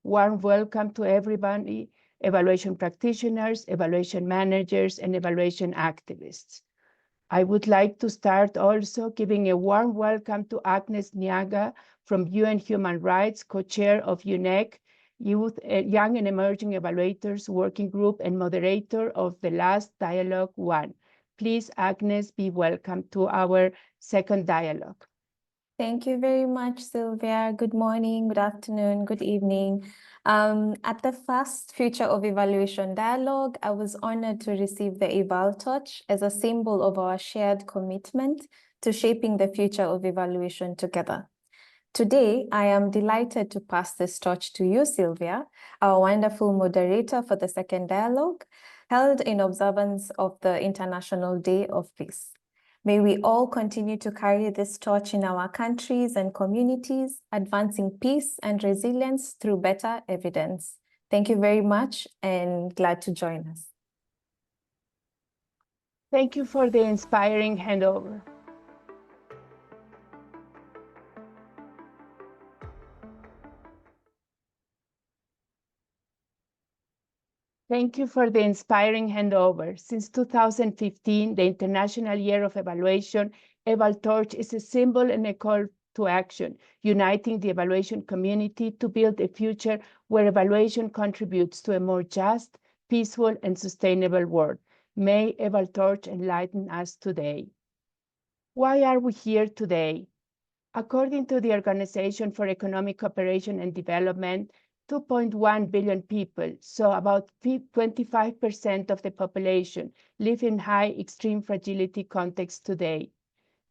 Warm welcome to everybody, evaluation practitioners, evaluation managers, and evaluation activists. I would like to start also giving a warm welcome to Agnes Niaga from UN Human Rights, co-chair of UNEC, Youth, Young and Emerging Evaluators Working Group and moderator of the last Dialogue 1. Please, Agnes, be welcome to our second dialogue. Thank you very much, Silvia. Good morning, good afternoon, good evening. At the first Future of Evaluation Dialogue, I was honored to receive the Eval Torch as a symbol of our shared commitment to shaping the future of evaluation together. Today, I am delighted to pass this torch to you, Silvia, our wonderful moderator for the second dialogue, held in observance of the International Day of Peace. May we all continue to carry this torch in our countries and communities, advancing peace and resilience through better evidence. Thank you very much and glad to join us. Thank you for the inspiring handover. Thank you for the inspiring handover. Since 2015, the International Year of Evaluation, Eval Torch is a symbol and a call to action, uniting the evaluation community to build a future where evaluation contributes to a more just, peaceful, and sustainable world. May Eval Torch enlighten us today. Why are we here today? According to the Organization for Economic Cooperation and Development, 2.1 billion people, so about 25% of the population, live in high extreme fragility contexts today.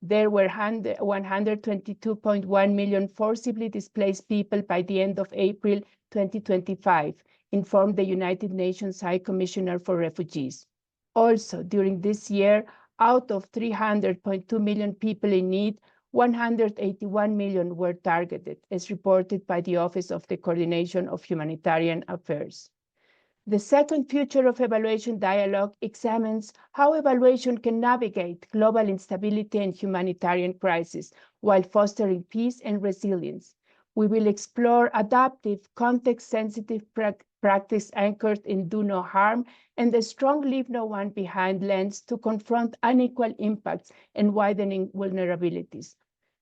There were 122.1 million forcibly displaced people by the end of April 2025, informed the United Nations High Commissioner for Refugees. Also, during this year, out of 300.2 million people in need, 181 million were targeted, as reported by the Office of the Coordination of Humanitarian Affairs. The second Future of Evaluation Dialogue examines how evaluation can navigate global instability and humanitarian crisis while fostering peace and resilience. We will explore adaptive, context-sensitive practice anchored in do no harm and the strong leave no one behind lens to confront unequal impacts and widening vulnerabilities.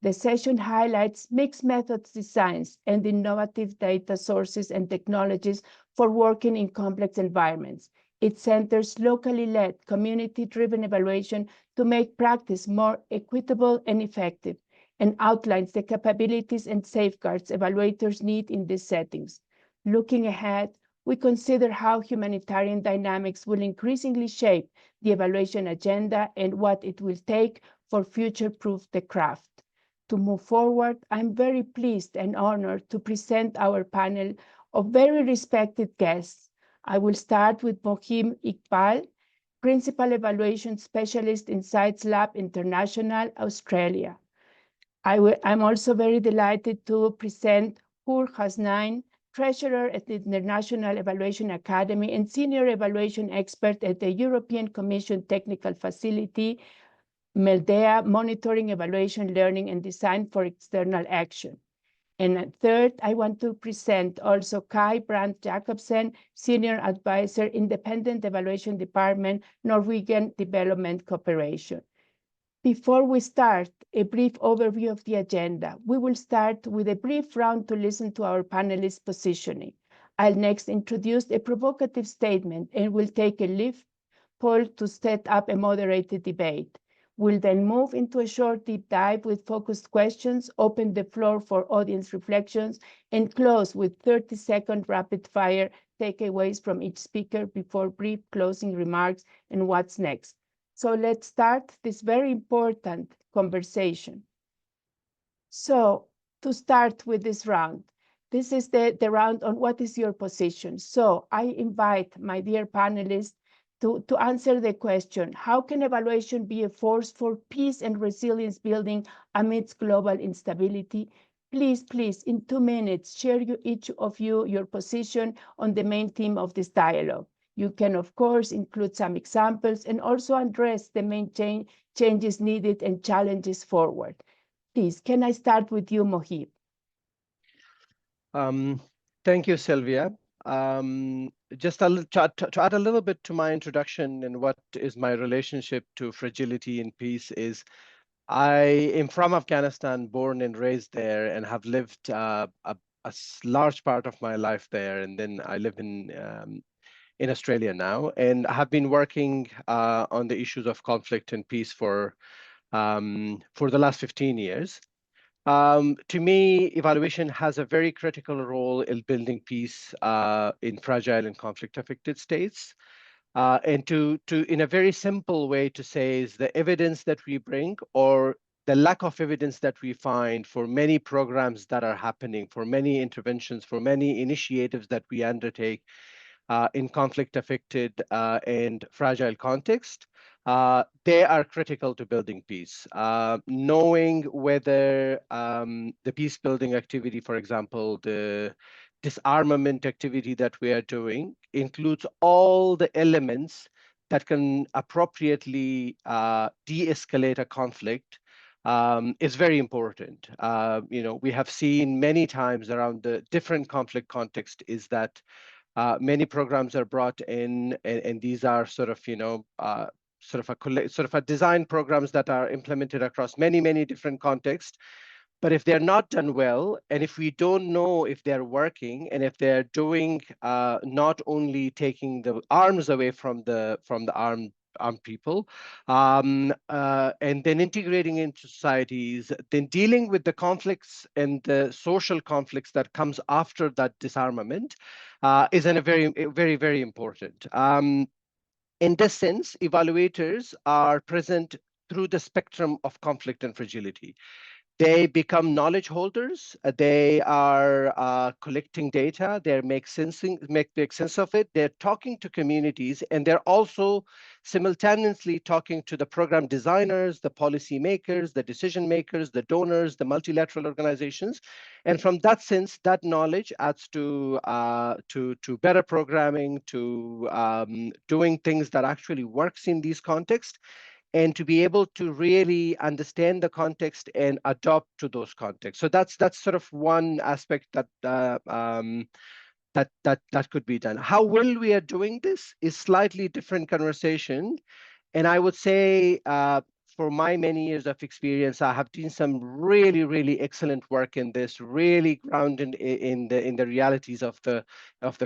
The session highlights mixed methods designs and innovative data sources and technologies for working in complex environments. It centers locally led, community-driven evaluation to make practice more equitable and effective, and outlines the capabilities and safeguards evaluators need in these settings. Looking ahead, we consider how humanitarian dynamics will increasingly shape the evaluation agenda and what it will take for future-proof the craft. To move forward, I'm very pleased and honored to present our panel of very respected guests. I will start with Mohib Iqbal, Principal Evaluation Specialist in Sites Lab International, Australia. I'm also very delighted to present Hassnain, Treasurer at the International Evaluation Academy and Senior Evaluation Expert at the European Commission Technical Facility, MELDEA, Monitoring, Evaluation, Learning, and Design for External Action. And third, I want to present also Kai Brand-Jacobsen, Senior Advisor, Independent Evaluation Department, Norwegian Development Cooperation. Before we start, a brief overview of the agenda. We will start with a brief round to listen to our panelists' positioning. I'll next introduce a provocative statement and will take a live poll to set up a moderated debate. We'll then move into a short deep dive with focused questions, open the floor for audience reflections, and close with 30-second rapid-fire takeaways from each speaker before brief closing remarks and what's next. So let's start this very important conversation. So to start with this round, this is the round on what is your position. So I invite my dear panelists to answer the question, how can evaluation be a force for peace and resilience building amidst global instability? Please, in 2 minutes, share each of you your position on the main theme of this dialogue. You can, of course, include some examples and also address the main changes needed and challenges forward. Please, can I start with you, Mohib? Thank you, Silvia. Just to add a little bit to my introduction and what is my relationship to fragility and peace is I am from Afghanistan, born and raised there, and have lived a large part of my life there. And then I live in Australia now, and I have been working on the issues of conflict and peace for the last 15 years. To me, evaluation has a very critical role in building peace in fragile and conflict-affected states. And in a very simple way to say is the evidence that we bring or the lack of evidence that we find for many programs that are happening, for many interventions, for many initiatives that we undertake in conflict-affected and fragile context, they are critical to building peace. Knowing whether the peace-building activity, for example, the disarmament activity that we are doing, includes all the elements that can appropriately de-escalate a conflict is very important. We have seen many times around the different conflict context is that many programs are brought in, and these are sort of a design programs that are implemented across many different contexts. But if they're not done well, and if we don't know if they're working, and if they're doing not only taking the arms away from the armed people, and then integrating into societies, then dealing with the conflicts and the social conflicts that comes after that disarmament is very important. In this sense, evaluators are present through the spectrum of conflict and fragility. They become knowledge holders. They are collecting data. They make sense of it. They're talking to communities, and they're also simultaneously talking to the program designers, the policy makers, the decision makers, the donors, the multilateral organizations. And from that sense, that knowledge adds to better programming, to doing things that actually works in these contexts, and to be able to really understand the context and adopt to those contexts. So that's sort of one aspect that that could be done. How well we are doing this is slightly different conversation. And I would say for my many years of experience, I have done some really excellent work in this, really grounded in the realities of the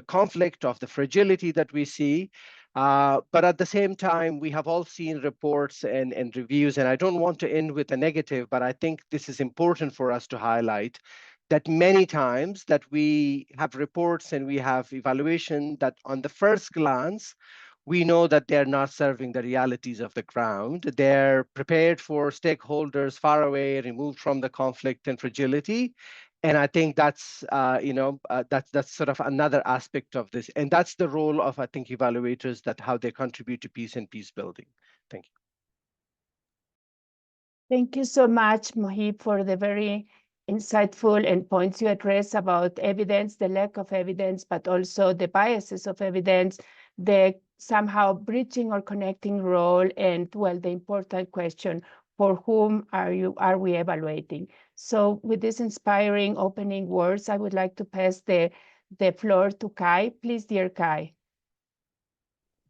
conflict, of the fragility that we see. But at the same time, we have all seen reports and reviews, and I don't want to end with a negative, but I think this is important for us to highlight that many times that we have reports and we have evaluation that on the first glance, we know that they're not serving the realities of the ground. They're prepared for stakeholders far away, removed from the conflict and fragility. And I think that's, that's sort of another aspect of this. And that's the role of, I think, evaluators, that how they contribute to peace and peace building. Thank you. Thank you so much, Mohib, for the very insightful and points you address about evidence, the lack of evidence, but also the biases of evidence, the somehow bridging or connecting role, and well, the important question, for whom are we evaluating? So with these inspiring opening words, I would like to pass the floor to Kai. Please, dear Kai.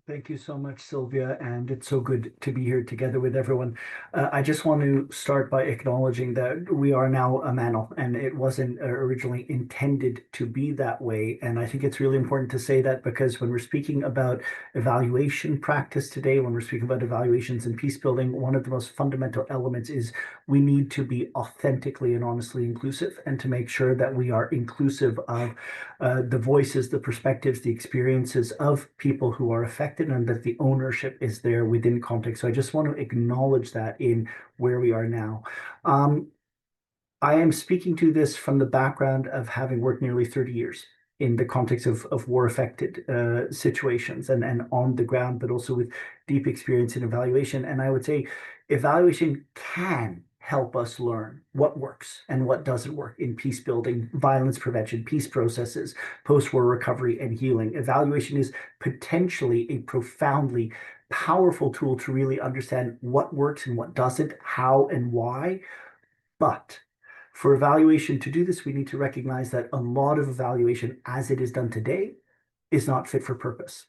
Thank you so much, Silvia, and it's so good to be here together with everyone. I just want to start by acknowledging that we are now a panel, and it wasn't originally intended to be that way. And I think it's really important to say that, because when we're speaking about evaluation practice today, when we're speaking about evaluations and peace building, one of the most fundamental elements is we need to be authentically and honestly inclusive, and to make sure that we are inclusive of the voices, the perspectives, the experiences of people who are affected, and that the ownership is there within context. So I just want to acknowledge that in where we are now. I am speaking to this from the background of having worked nearly 30 years in the context of war-affected situations and on the ground, but also with deep experience in evaluation. And I would say evaluation can help us learn what works and what doesn't work in peace building, violence prevention, peace processes, post-war recovery, and healing. Evaluation is potentially a profoundly powerful tool to really understand what works and what doesn't, how and why. But For evaluation to do this, we need to recognize that a lot of evaluation as it is done today is not fit for purpose.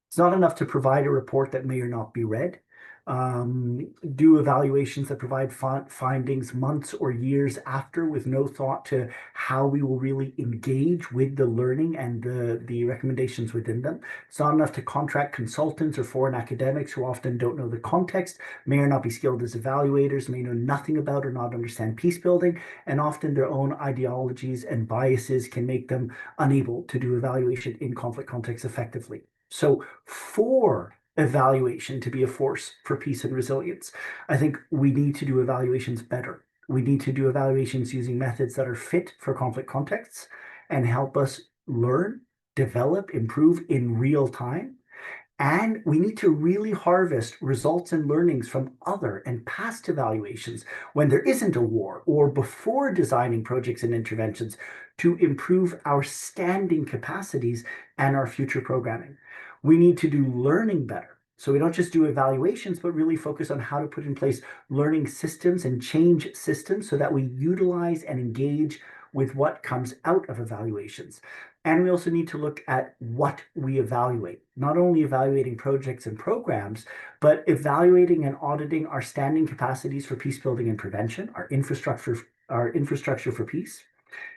It's not enough to provide a report that may or not be read. Do evaluations that provide findings months or years after with no thought to how we will really engage with the learning and the recommendations within them. It's not enough to contract consultants or foreign academics who often don't know the context, may or not be skilled as evaluators, may know nothing about or not understand peace building, and often their own ideologies and biases can make them unable to do evaluation in conflict contexts effectively. So for evaluation to be a force for peace and resilience, I think we need to do evaluations better. We need to do evaluations using methods that are fit for conflict contexts and help us learn, develop, improve in real time. And we need to really harvest results and learnings from other and past evaluations when there isn't a war or before designing projects and interventions to improve our standing capacities and our future programming. We need to do learning better. So we don't just do evaluations, but really focus on how to put in place learning systems and change systems so that we utilize and engage with what comes out of evaluations. And we also need to look at what we evaluate, not only evaluating projects and programs, but evaluating and auditing our standing capacities for peace building and prevention, our infrastructure for peace,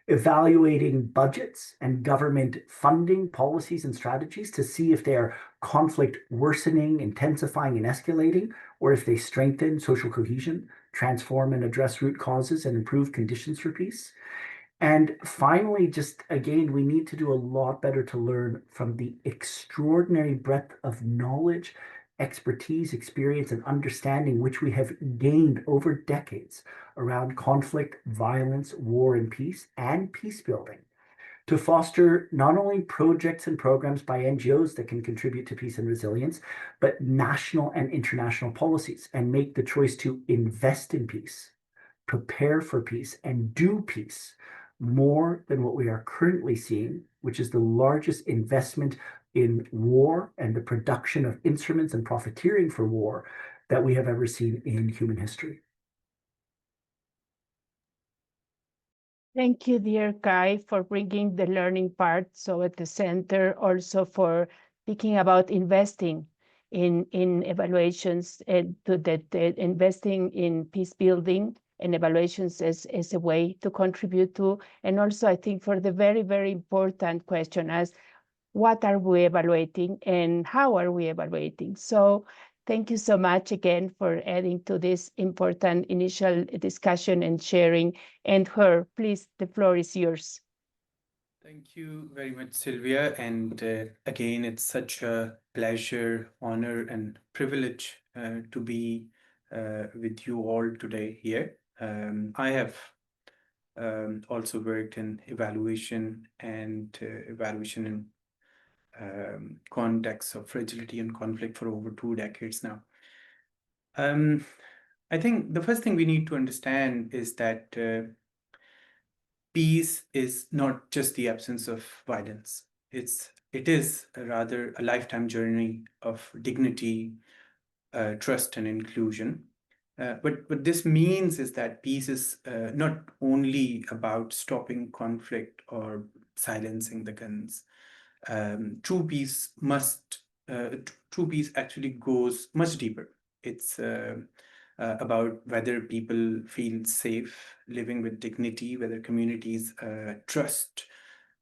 evaluating budgets and government funding policies and strategies to see if they are conflict worsening, intensifying, and escalating, or if they strengthen social cohesion, transform and address root causes, and improve conditions for peace. And finally, just again, we need to do a lot better to learn from the extraordinary breadth of knowledge, expertise, experience, and understanding which we have gained over decades around conflict, violence, war and peace, and peace building, to foster not only projects and programs by NGOs that can contribute to peace and resilience, but national and international policies, and make the choice to invest in peace, prepare for peace, and do peace more than what we are currently seeing, which is the largest investment in war and the production of instruments and profiteering for war that we have ever seen in human history. Thank you, dear Kai, for bringing the learning part so at the center, also for thinking about investing in evaluations and investing in peace building and evaluations as a way to contribute to. And also, I think for the very, very important question as what are we evaluating and how are we evaluating? So thank you so much again for adding to this important initial discussion and sharing. And Her, please, the floor is yours. Thank you very much, Silvia. And again, it's such a pleasure, honor, and privilege to be with you all today here. I have also worked in evaluation and evaluation in context of fragility and conflict for over 2 decades now. I think the first thing we need to understand is that peace is not just the absence of violence. It is rather a lifetime journey of dignity, trust, and inclusion. But what this means is that peace is not only about stopping conflict or silencing the guns. True peace actually goes much deeper. It's about whether people feel safe living with dignity, whether communities trust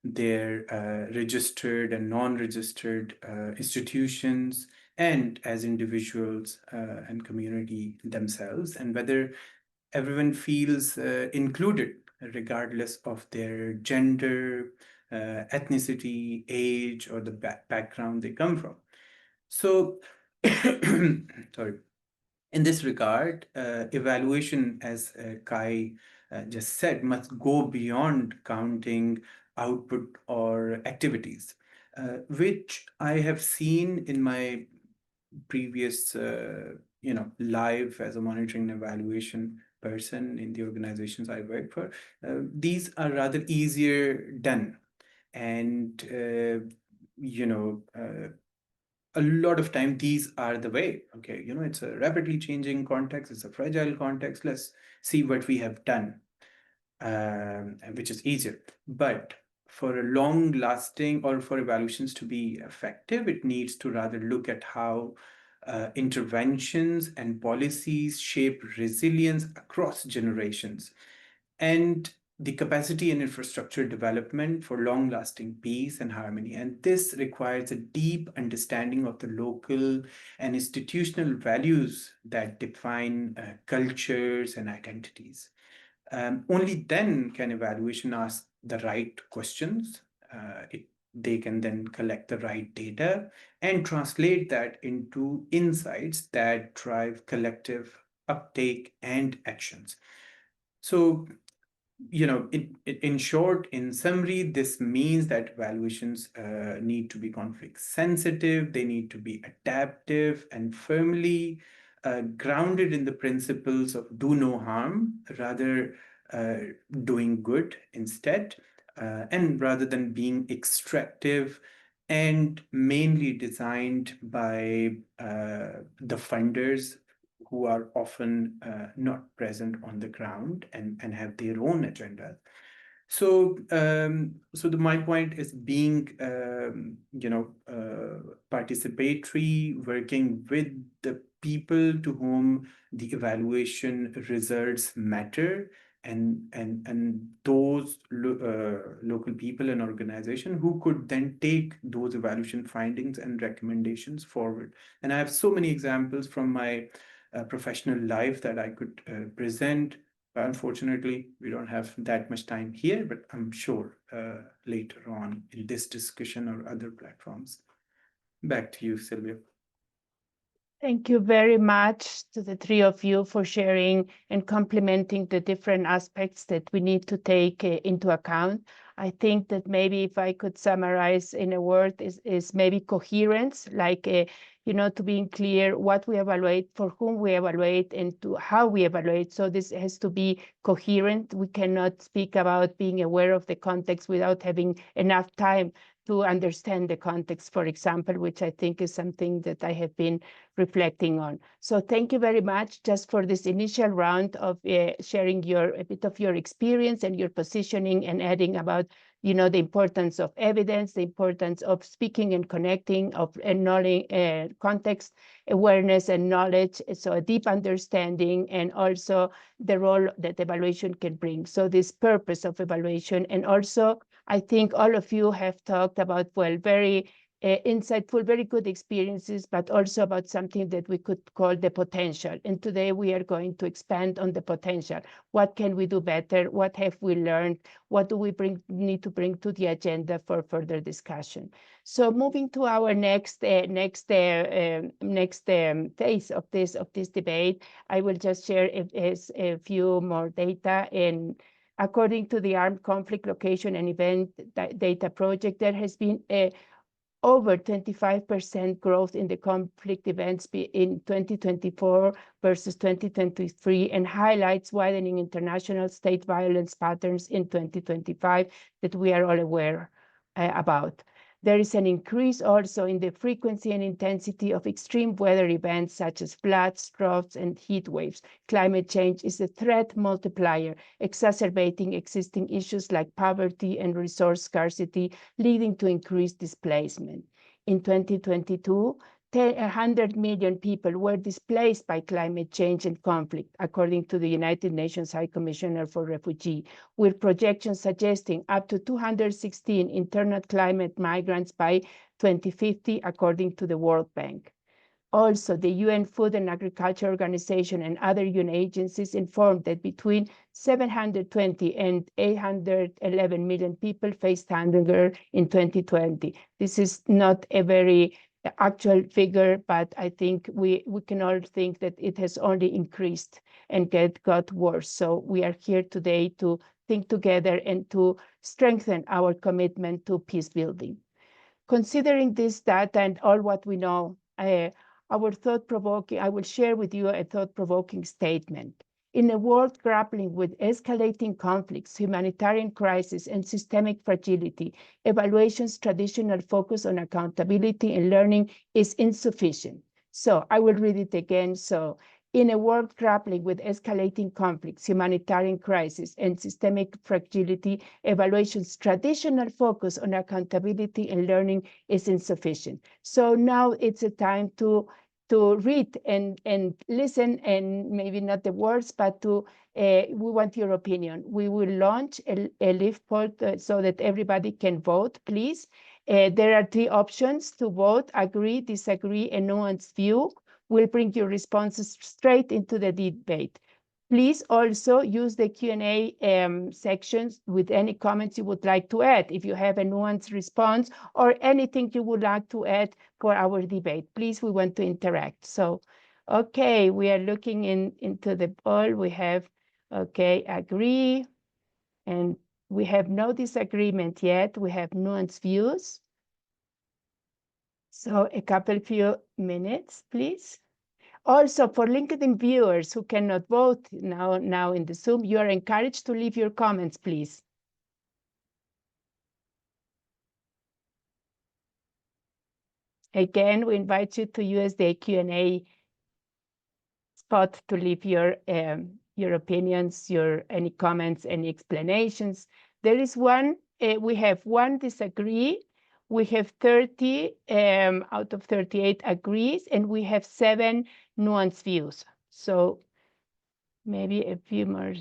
their registered and non-registered institutions, and as individuals and community themselves, and whether everyone feels included regardless of their gender, ethnicity, age, or the background they come from. So, sorry. In this regard, evaluation, as Kai just said, must go beyond counting output or activities, which I have seen in my previous, life as a monitoring and evaluation person in the organizations I work for. These are rather easier done. And, a lot of time, these are the way, okay, it's a rapidly changing context, it's a fragile context, let's see what we have done. which is easier. But for a long-lasting or for evaluations to be effective, it needs to rather look at how interventions and policies shape resilience across generations, and the capacity and infrastructure development for long-lasting peace and harmony. And this requires a deep understanding of the local and institutional values that define cultures and identities. Only then can evaluation ask the right questions. They can then collect the right data and translate that into insights that drive collective uptake and actions. So, in short, in summary, this means that evaluations need to be conflict sensitive, they need to be adaptive and firmly grounded in the principles of do no harm, rather doing good instead, and rather than being extractive, and mainly designed by the funders who are often not present on the ground and have their own agenda. So, my point is being, participatory, working with the people to whom the evaluation results matter, and those local people and organizations who could then take those evaluation findings and recommendations forward. And I have so many examples from my professional life that I could present. But unfortunately, we don't have that much time here, but I'm sure later on in this discussion or other platforms. Back to you, Silvia. Thank you very much to the three of you for sharing and complementing the different aspects that we need to take into account. I think that maybe if I could summarize in a word is maybe coherence, like, to being clear what we evaluate, for whom we evaluate, and to how we evaluate. So this has to be coherent. We cannot speak about being aware of the context without having enough time to understand the context, for example, which I think is something that I have been reflecting on. So thank you very much just for this initial round of sharing a bit of your experience and your positioning, and adding about the importance of evidence, the importance of speaking and connecting, of knowledge, context awareness and knowledge, so a deep understanding, and also the role that evaluation can bring. So this purpose of evaluation, and also I think all of you have talked about, well, very insightful, very good experiences, but also about something that we could call the potential. And today we are going to expand on the potential. What can we do better? What have we learned? What do we need to bring to the agenda for further discussion? So moving to our next phase of this debate, I will just share a few more data. And according to the Armed Conflict Location and Event Data Project, there has been over 25% growth in the conflict events in 2024 versus 2023, and highlights widening international state violence patterns in 2025 that we are all aware about. There is an increase also in the frequency and intensity of extreme weather events such as floods, droughts, and heat waves. Climate change is a threat multiplier, exacerbating existing issues like poverty and resource scarcity, leading to increased displacement. In 2022, 100 million people were displaced by climate change and conflict, according to the United Nations High Commissioner for Refugees, with projections suggesting up to 216 internal climate migrants by 2050, according to the World Bank. Also, the UN Food and Agriculture Organization and other UN agencies informed that between 720 and 811 million people faced hunger in 2020. This is not a very actual figure, but I think we can all think that it has only increased and got worse. So we are here today to think together and to strengthen our commitment to peace building. Considering this data and all what we know, I will share with you a thought-provoking statement. In a world grappling with escalating conflicts, humanitarian crises, and systemic fragility, evaluation's traditional focus on accountability and learning is insufficient. So I will read it again. So In a world grappling with escalating conflicts, humanitarian crises, and systemic fragility, evaluation's traditional focus on accountability and learning is insufficient. So now it's a time to read and listen, and maybe not the words, but we want your opinion. We will launch a leaf poll so that everybody can vote, please. There are 3 options to vote: agree, disagree, and nuanced view. We'll bring your responses straight into the debate. Please also use the Q&A sections with any comments you would like to add. If you have a nuanced response or anything you would like to add for our debate, please, we want to interact. So, okay, we are looking into the poll. We have, okay, agree, and we have no disagreement yet. We have nuanced views. So a few minutes, please. Also, for LinkedIn viewers who cannot vote now in the Zoom, you are encouraged to leave your comments, please. Again, we invite you to use the Q&A spot to leave your opinions, any comments, any explanations. There is one, we have 1 disagree. We have 30 out of 38 agrees, and we have 7 nuanced views. So maybe a few more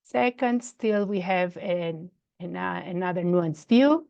seconds till we have another nuanced view.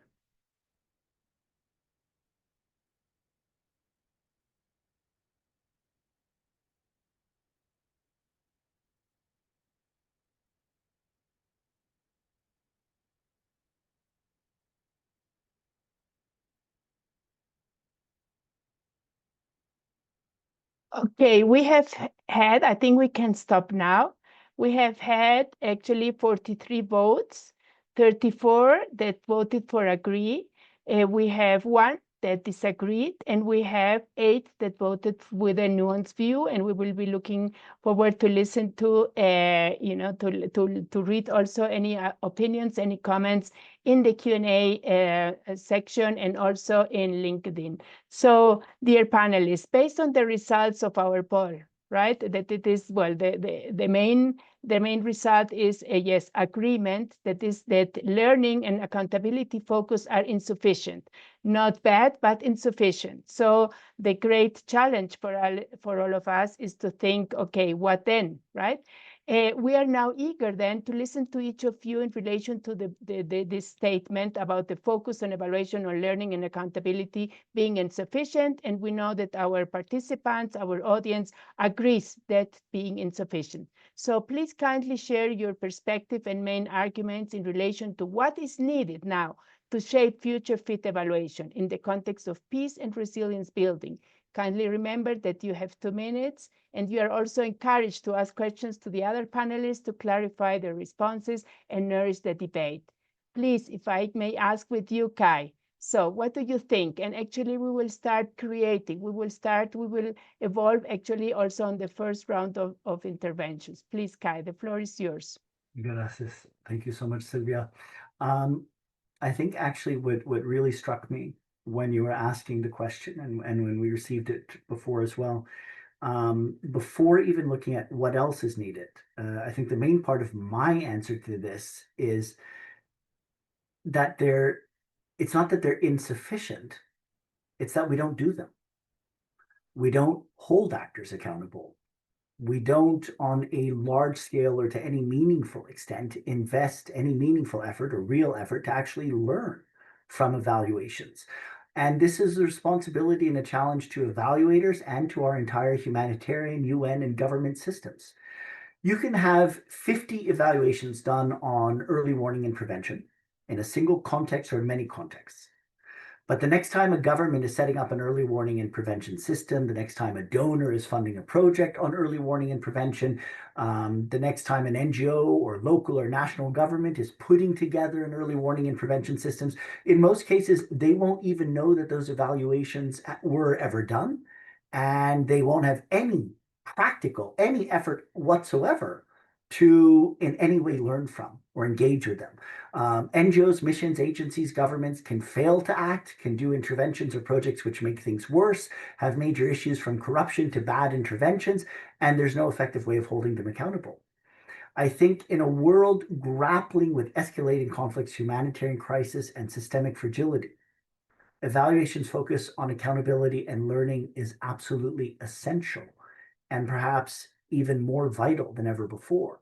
Okay, we have had, I think we can stop now. We have had actually 43 votes, 34 that voted for agree. We have 1 that disagreed, and we have 8 that voted with a nuanced view, and we will be looking forward to listen to, to read also any opinions, any comments in the Q&A section and also in LinkedIn. So, dear panelists, based on the results of our poll, right, that it is, well, the main result is a yes agreement, that is that learning and accountability focus are insufficient. Not bad, but insufficient. So the great challenge for all of us is to think, okay, what then, right? We are now eager then to listen to each of you in relation to this statement about the focus on evaluation on learning and accountability being insufficient. And we know that our participants, our audience agrees that being insufficient. So please kindly share your perspective and main arguments in relation to what is needed now to shape future fit evaluation in the context of peace and resilience building. Kindly remember that you have 2 minutes, and you are also encouraged to ask questions to the other panelists to clarify their responses and nourish the debate. Please, if I may ask with you, Kai. So what do you think? And actually, we will start creating. We will evolve actually also on the first round of interventions. Please, Kai, the floor is yours. Gracias. Thank you so much, Silvia. I think actually what really struck me when you were asking the question and when we received it before as well, before even looking at what else is needed, I think the main part of my answer to this is that it's not that they're insufficient, it's that we don't do them. We don't hold actors accountable. We don't, on a large scale or to any meaningful extent, invest any meaningful effort or real effort to actually learn from evaluations. And this is a responsibility and a challenge to evaluators and to our entire humanitarian, UN, and government systems. You can have 50 evaluations done on early warning and prevention in a single context or in many contexts. But the next time a government is setting up an early warning and prevention system, the next time a donor is funding a project on early warning and prevention, the next time an NGO or local or national government is putting together an early warning and prevention systems, in most cases, they won't even know that those evaluations were ever done, and they won't have any effort whatsoever to in any way learn from or engage with them. NGOs, missions, agencies, governments can fail to act, can do interventions or projects which make things worse, have major issues from corruption to bad interventions, and there's no effective way of holding them accountable. I think in a world grappling with escalating conflicts, humanitarian crisis, and systemic fragility, evaluation's focus on accountability and learning is absolutely essential and perhaps even more vital than ever before.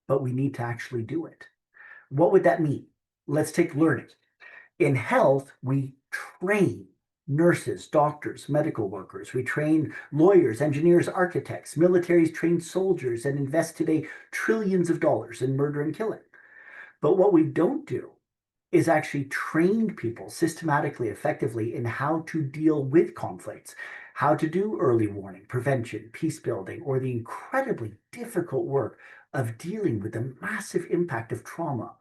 But we need to actually do it. What would that mean? Let's take learning. In health, we train nurses, doctors, medical workers. We train lawyers, engineers, architects. Militaries train soldiers and invest today trillions of dollars in murder and killing. But what we don't do is actually train people systematically, effectively in how to deal with conflicts, how to do early warning, prevention, peace building, or the incredibly difficult work of dealing with the massive impact of trauma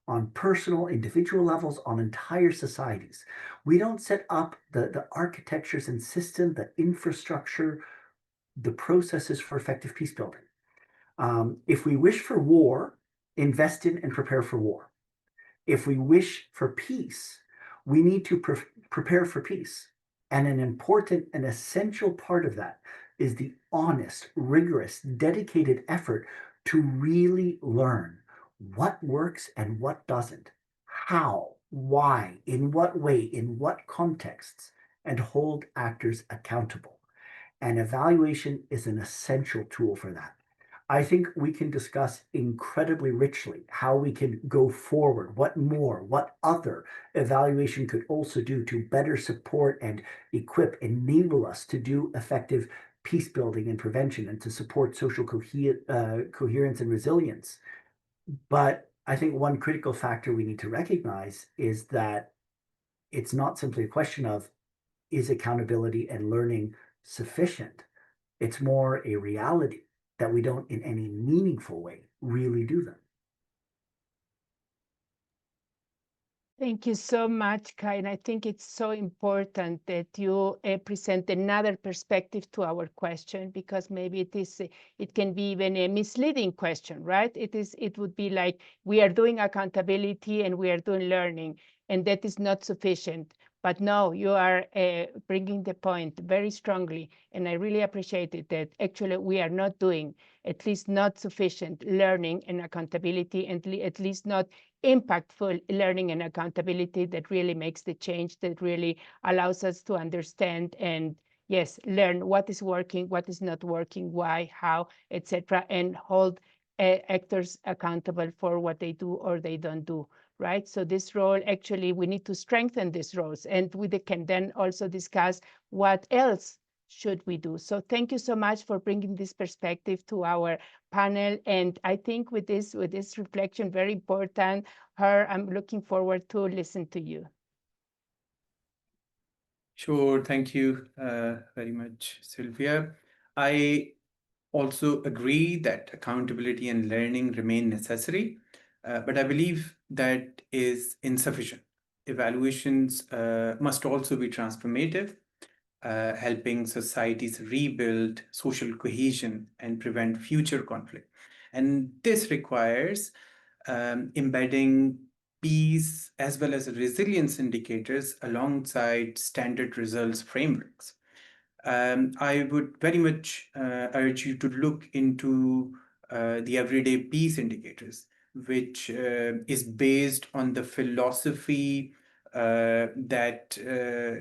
on personal, individual levels, on entire societies. We don't set up the architectures and system, the infrastructure, the processes for effective peace building. If we wish for war, invest in and prepare for war. If we wish for peace, we need to prepare for peace. And an important and essential part of that is the honest, rigorous, dedicated effort to really learn what works and what doesn't, how, why, in what way, in what contexts, and hold actors accountable. And evaluation is an essential tool for that. I think we can discuss incredibly richly how we can go forward, what more, what other evaluation could also do to better support and equip, enable us to do effective peace building and prevention and to support social coherence and resilience. But I think one critical factor we need to recognize is that it's not simply a question of, is accountability and learning sufficient? It's more a reality that we don't in any meaningful way really do them. Thank you so much, Kai. And I think it's so important that you present another perspective to our question, because maybe it can be even a misleading question, right? It would be like, we are doing accountability and we are doing learning, and that is not sufficient. But no, you are bringing the point very strongly, and I really appreciate it that actually we are not doing, at least not sufficient learning and accountability, and at least not impactful learning and accountability that really makes the change, that really allows us to understand and, yes, learn what is working, what is not working, why, how, etc., and hold actors accountable for what they do or they don't do. Right? So this role, actually, we need to strengthen these roles, and we can then also discuss what else should we do. So thank you so much for bringing this perspective to our panel. And I think with this reflection, very important, I'm looking forward to listen to you. Sure, thank you very much, Silvia. I also agree that accountability and learning remain necessary, but I believe that is insufficient. Evaluations must also be transformative, helping societies rebuild social cohesion and prevent future conflict. And this requires embedding peace as well as resilience indicators alongside standard results frameworks. I would very much urge you to look into the everyday peace indicators, which is based on the philosophy that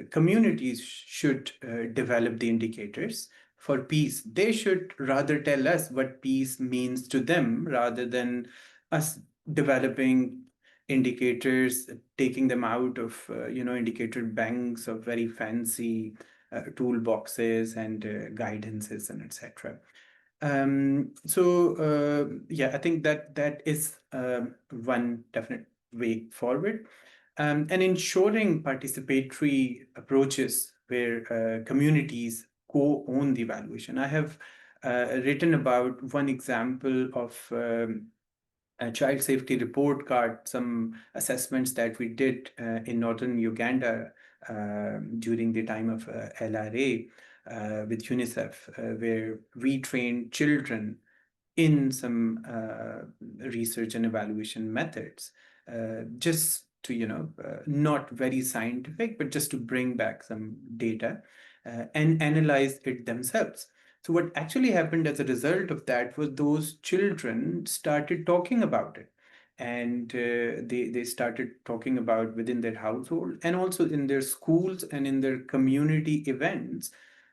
communities should develop the indicators for peace. They should rather tell us what peace means to them rather than us developing indicators, taking them out of indicator banks of very fancy toolboxes and guidances and etc. Yeah, I think that is one definite way forward. And ensuring participatory approaches where communities co-own the evaluation. I have written about one example of a child safety report card, some assessments that we did in northern Uganda during the time of LRA with UNICEF, where we trained children in some research and evaluation methods. just to, not very scientific, but just to bring back some data and analyze it themselves. So what actually happened as a result of that was those children started talking about it. And they started talking about within their household and also in their schools and in their community events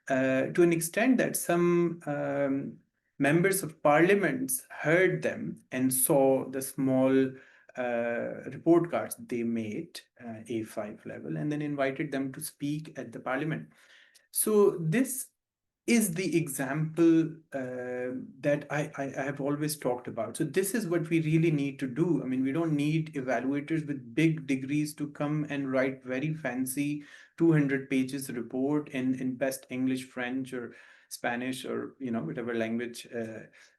to an extent that some members of parliaments heard them and saw the small report cards they made, A5 level, and then invited them to speak at the parliament. So this is the example that I have always talked about. So this is what we really need to do. I mean, we don't need evaluators with big degrees to come and write very fancy 200 pages report in best English, French, or Spanish, or whatever language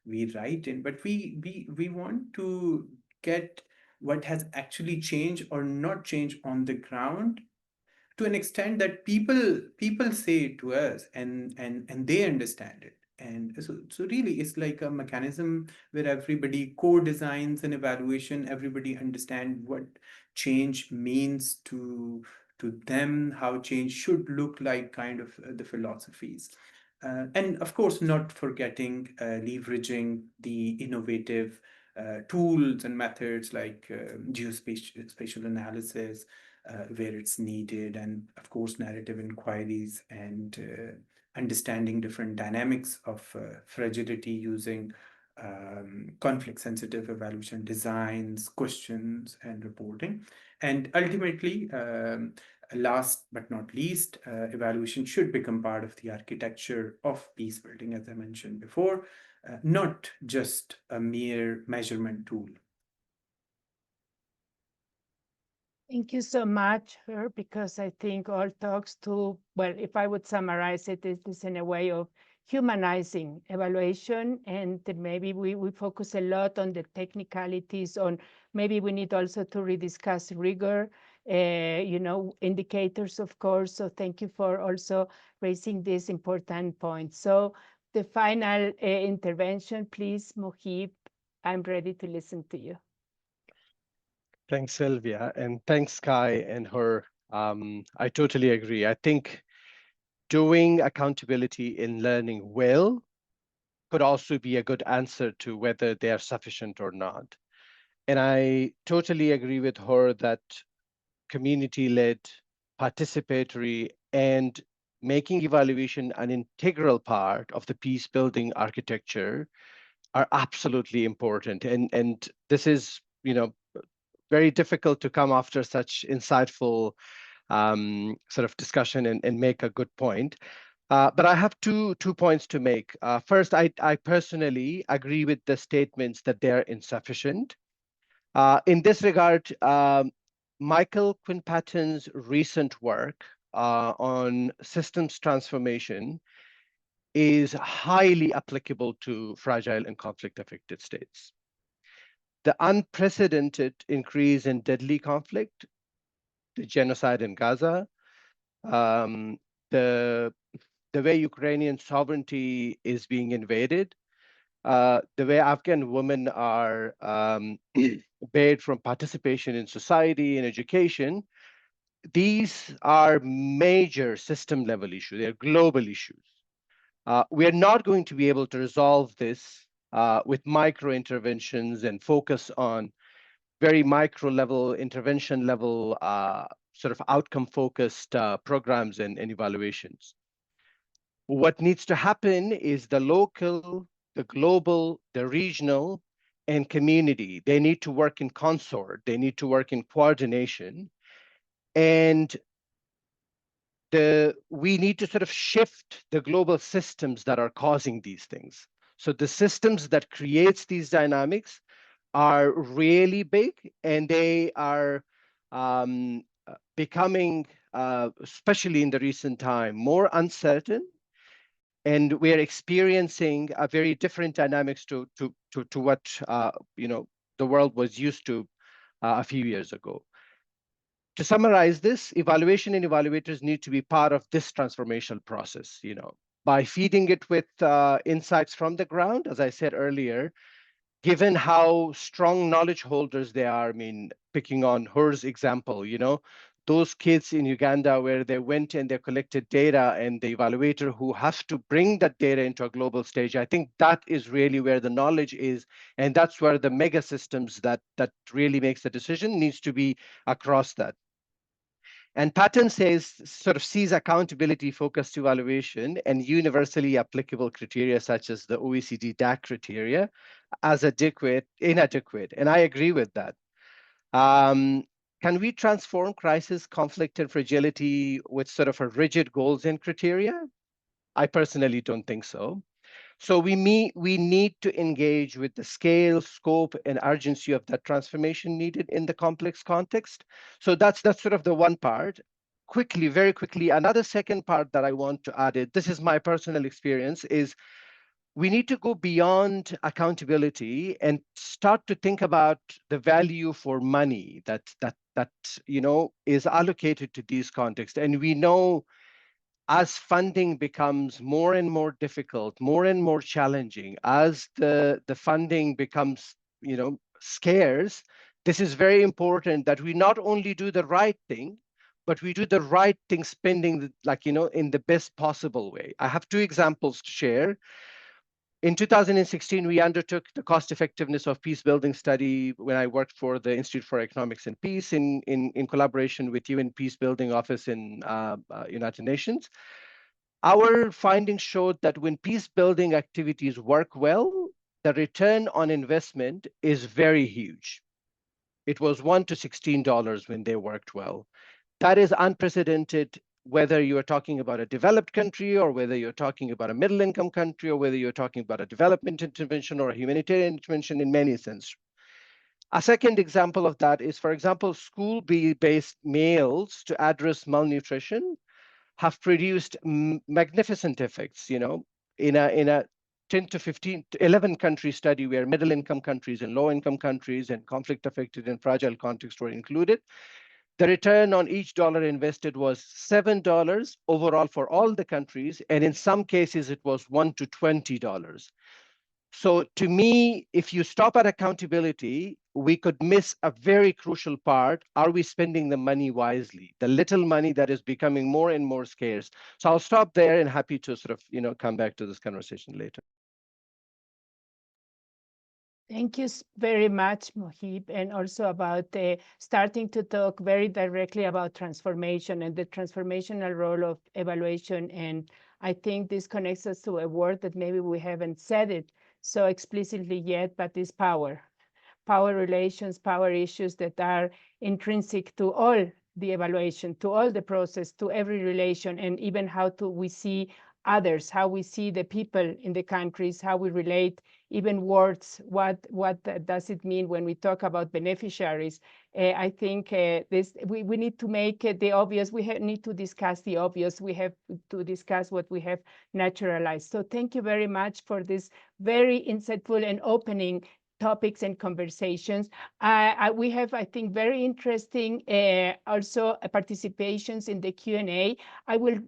we write in. But we want to get what has actually changed or not changed on the ground, to an extent that people say it to us and they understand it. And so really it's like a mechanism where everybody co-designs an evaluation, everybody understand what change means to them, how change should look like, kind of the philosophies. And of course, not forgetting leveraging the innovative tools and methods like geospatial analysis, where it's needed, and of course narrative inquiries and understanding different dynamics of fragility using conflict sensitive evaluation designs, questions, and reporting. And ultimately, last but not least, evaluation should become part of the architecture of peace building, as I mentioned before, not just a mere measurement tool. Thank you so much, Her, because I think all talks to, well, if I would summarize it, it is in a way of humanizing evaluation, and maybe we focus a lot on the technicalities, on maybe we need also to rediscuss rigor, indicators, of course. So thank you for also raising this important point. So the final intervention, please, Mohib, I'm ready to listen to you. Thanks, Silvia, and thanks, Kai and Her. I totally agree. I think doing accountability in learning well could also be a good answer to whether they are sufficient or not. And I totally agree with Her that community-led, participatory, and making evaluation an integral part of the peace-building architecture are absolutely important. And this is, very difficult to come after such insightful sort of discussion and make a good point. But I have two points to make. First, I personally agree with the statements that they are insufficient. In this regard, Michael Quinn-Patton's recent work on systems transformation is highly applicable to fragile and conflict-affected states. The unprecedented increase in deadly conflict, the genocide in Gaza, the way Ukrainian sovereignty is being invaded, the way Afghan women are barred from participation in society and education, these are major system level issues. They're global issues. We are not going to be able to resolve this with micro interventions and focus on very micro level, intervention level, sort of outcome focused programs and evaluations. What needs to happen is the local, the global, the regional, and community. They need to work in consort. They need to work in coordination. And we need to sort of shift the global systems that are causing these things. So the systems that creates these dynamics are really big, and they are becoming, especially in the recent time, more uncertain. And we are experiencing a very different dynamics to what the world was used to a few years ago. To summarize this, evaluation and evaluators need to be part of this transformational process, by feeding it with insights from the ground. As I said earlier, given how strong knowledge holders they are. I mean, picking on Hur's example, those kids in Uganda where they went and they collected data, and the evaluator who has to bring that data into a global stage, I think that is really where the knowledge is. And that's where the mega systems that really makes the decision needs to be across that. And Patton sees accountability focused evaluation and universally applicable criteria such as the OECD DAC criteria as inadequate. And I agree with that. Can we transform crisis, conflict, and fragility with sort of a rigid goals and criteria? I personally don't think so. So we need to engage with the scale, scope, and urgency of that transformation needed in the complex context. So that's sort of the one part. Very quickly, another second part that I want to add, this is my personal experience, is we need to go beyond accountability and start to think about the value for money that is allocated to these contexts. And we know as funding becomes more and more difficult, more and more challenging, as the funding becomes scarce, this is very important that we not only do the right thing, but we do the right thing spending in the best possible way. I have two examples to share. In 2016, we undertook the cost effectiveness of peace building study when I worked for the Institute for Economics and Peace in collaboration with UN Peace Building Office in United Nations. Our findings showed that when peace building activities work well, the return on investment is very huge. It was $1 to $16 when they worked well. That is unprecedented, whether you are talking about a developed country or whether you're talking about a middle income country or whether you're talking about a development intervention or a humanitarian intervention in many senses. A second example of that is, for example, school-based meals to address malnutrition have produced magnificent effects, in a 10 to 15 to 11 country study where middle income countries and low income countries and conflict affected and fragile contexts were included. The return on each dollar invested was $7 overall for all the countries, and in some cases it was $1 to $20. So to me, if you stop at accountability, we could miss a very crucial part. Are we spending the money wisely? The little money that is becoming more and more scarce. So I'll stop there and happy to sort of, come back to this conversation later. Thank you very much, Mohib, and also about starting to talk very directly about transformation and the transformational role of evaluation. And I think this connects us to a word that maybe we haven't said it so explicitly yet, but is power. Power relations, power issues that are intrinsic to all the evaluation, to all the process, to every relation, and even how we see others, how we see the people in the countries, how we relate, even words, what does it mean when we talk about beneficiaries? I think we need to make the obvious. We need to discuss the obvious. We have to discuss what we have naturalized. So thank you very much for this very insightful and opening topics and conversations. We have, I think, very interesting also participations in the Q&A. I will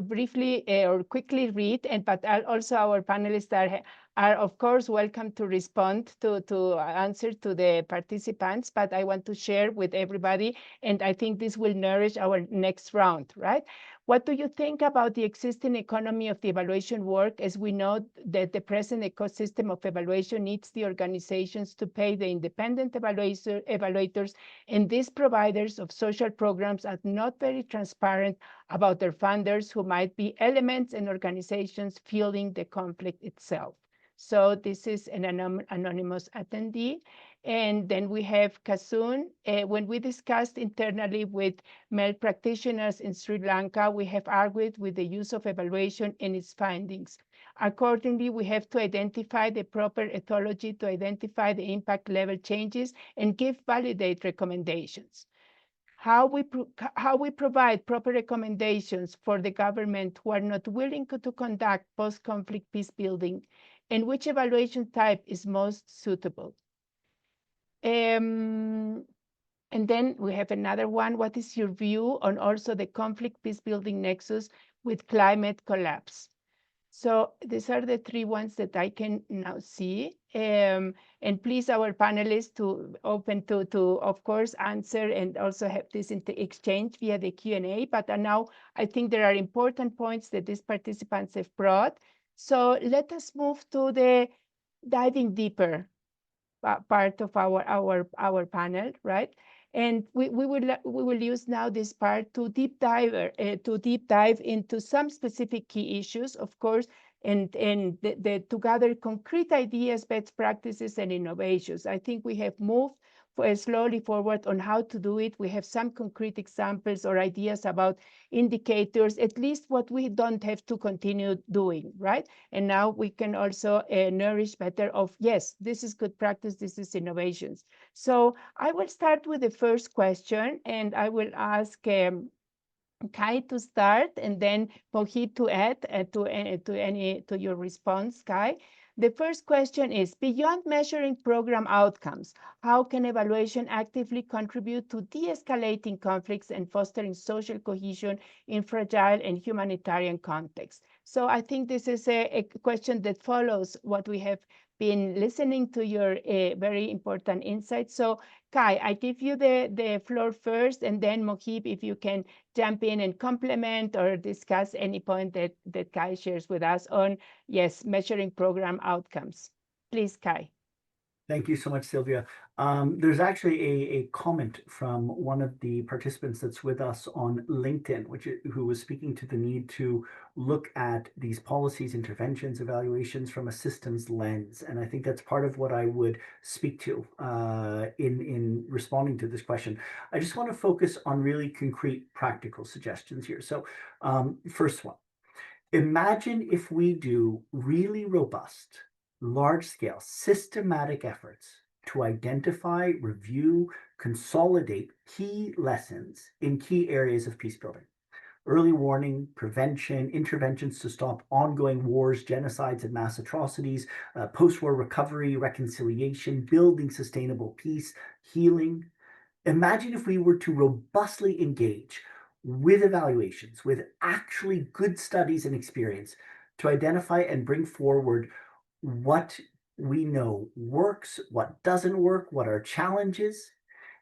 briefly or quickly read, but also our panelists are of course welcome to respond to answer to the participants, but I want to share with everybody, and I think this will nourish our next round, right? What do you think about the existing economy of the evaluation work, as we know that the present ecosystem of evaluation needs the organizations to pay the independent evaluators, and these providers of social programs are not very transparent about their funders, who might be elements and organizations fueling the conflict itself? So this is an anonymous attendee. And then we have Kasun. When we discussed internally with MELD practitioners in Sri Lanka, we have argued with the use of evaluation and its findings. Accordingly, we have to identify the proper ethology to identify the impact level changes and give validate recommendations. How we provide proper recommendations for the government who are not willing to conduct post-conflict peace building, and which evaluation type is most suitable. And then we have another one. What is your view on also the conflict peace building nexus with climate collapse? So these are the three ones that I can now see. And please, our panelists to open to of course answer and also have this exchange via the Q&A. But now I think there are important points that these participants have brought. So let us move to the diving deeper part of our panel, right? And we will use now this part to deep dive into some specific key issues, of course, and to gather concrete ideas, best practices, and innovations. I think we have moved slowly forward on how to do it. We have some concrete examples or ideas about indicators, at least what we don't have to continue doing, right? And now we can also nourish better of, yes, this is good practice, this is innovations. So I will start with the first question, and I will ask Kai to start, and then Mohib to add to your response, Kai. The first question is, beyond measuring program outcomes, how can evaluation actively contribute to de-escalating conflicts and fostering social cohesion in fragile and humanitarian contexts? So I think this is a question that follows what we have been listening to your very important insights. So Kai, I give you the floor first, and then Mohib, if you can jump in and complement or discuss any point that Kai shares with us on, yes, measuring program outcomes. Please, Kai. Thank you so much, Silvia. There's actually a comment from one of the participants that's with us on LinkedIn, who was speaking to the need to look at these policies, interventions, evaluations from a systems lens. And I think that's part of what I would speak to in responding to this question. I just want to focus on really concrete, practical suggestions here. So first one, imagine if we do really robust, large-scale, systematic efforts to identify, review, consolidate key lessons in key areas of peace building. Early warning, prevention, interventions to stop ongoing wars, genocides, and mass atrocities, post-war recovery, reconciliation, building sustainable peace, healing. Imagine if we were to robustly engage with evaluations, with actually good studies and experience to identify and bring forward what we know works, what doesn't work, what are challenges.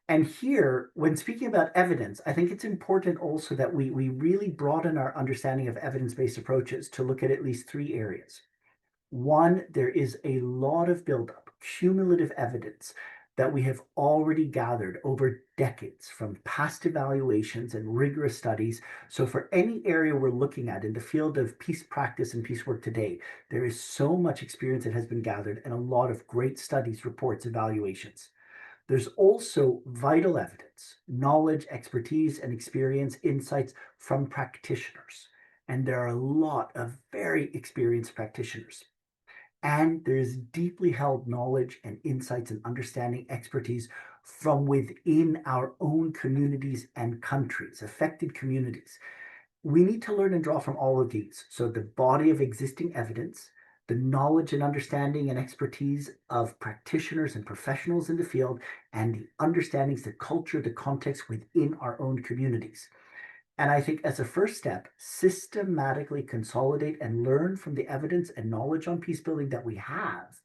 And here, when speaking about evidence, I think it's important also that we really broaden our understanding of evidence-based approaches to look at least three areas. One, there is a lot of buildup, cumulative evidence that we have already gathered over decades from past evaluations and rigorous studies. So for any area we're looking at in the field of peace practice and peace work today, there is so much experience that has been gathered and a lot of great studies, reports, evaluations. There's also vital evidence, knowledge, expertise, and experience, insights from practitioners. And there are a lot of very experienced practitioners. And there is deeply held knowledge and insights and understanding, expertise from within our own communities and countries, affected communities. We need to learn and draw from all of these. So the body of existing evidence, the knowledge and understanding and expertise of practitioners and professionals in the field, and the understandings, the culture, the context within our own communities. And I think as a first step, systematically consolidate and learn from the evidence and knowledge on peace building that we have,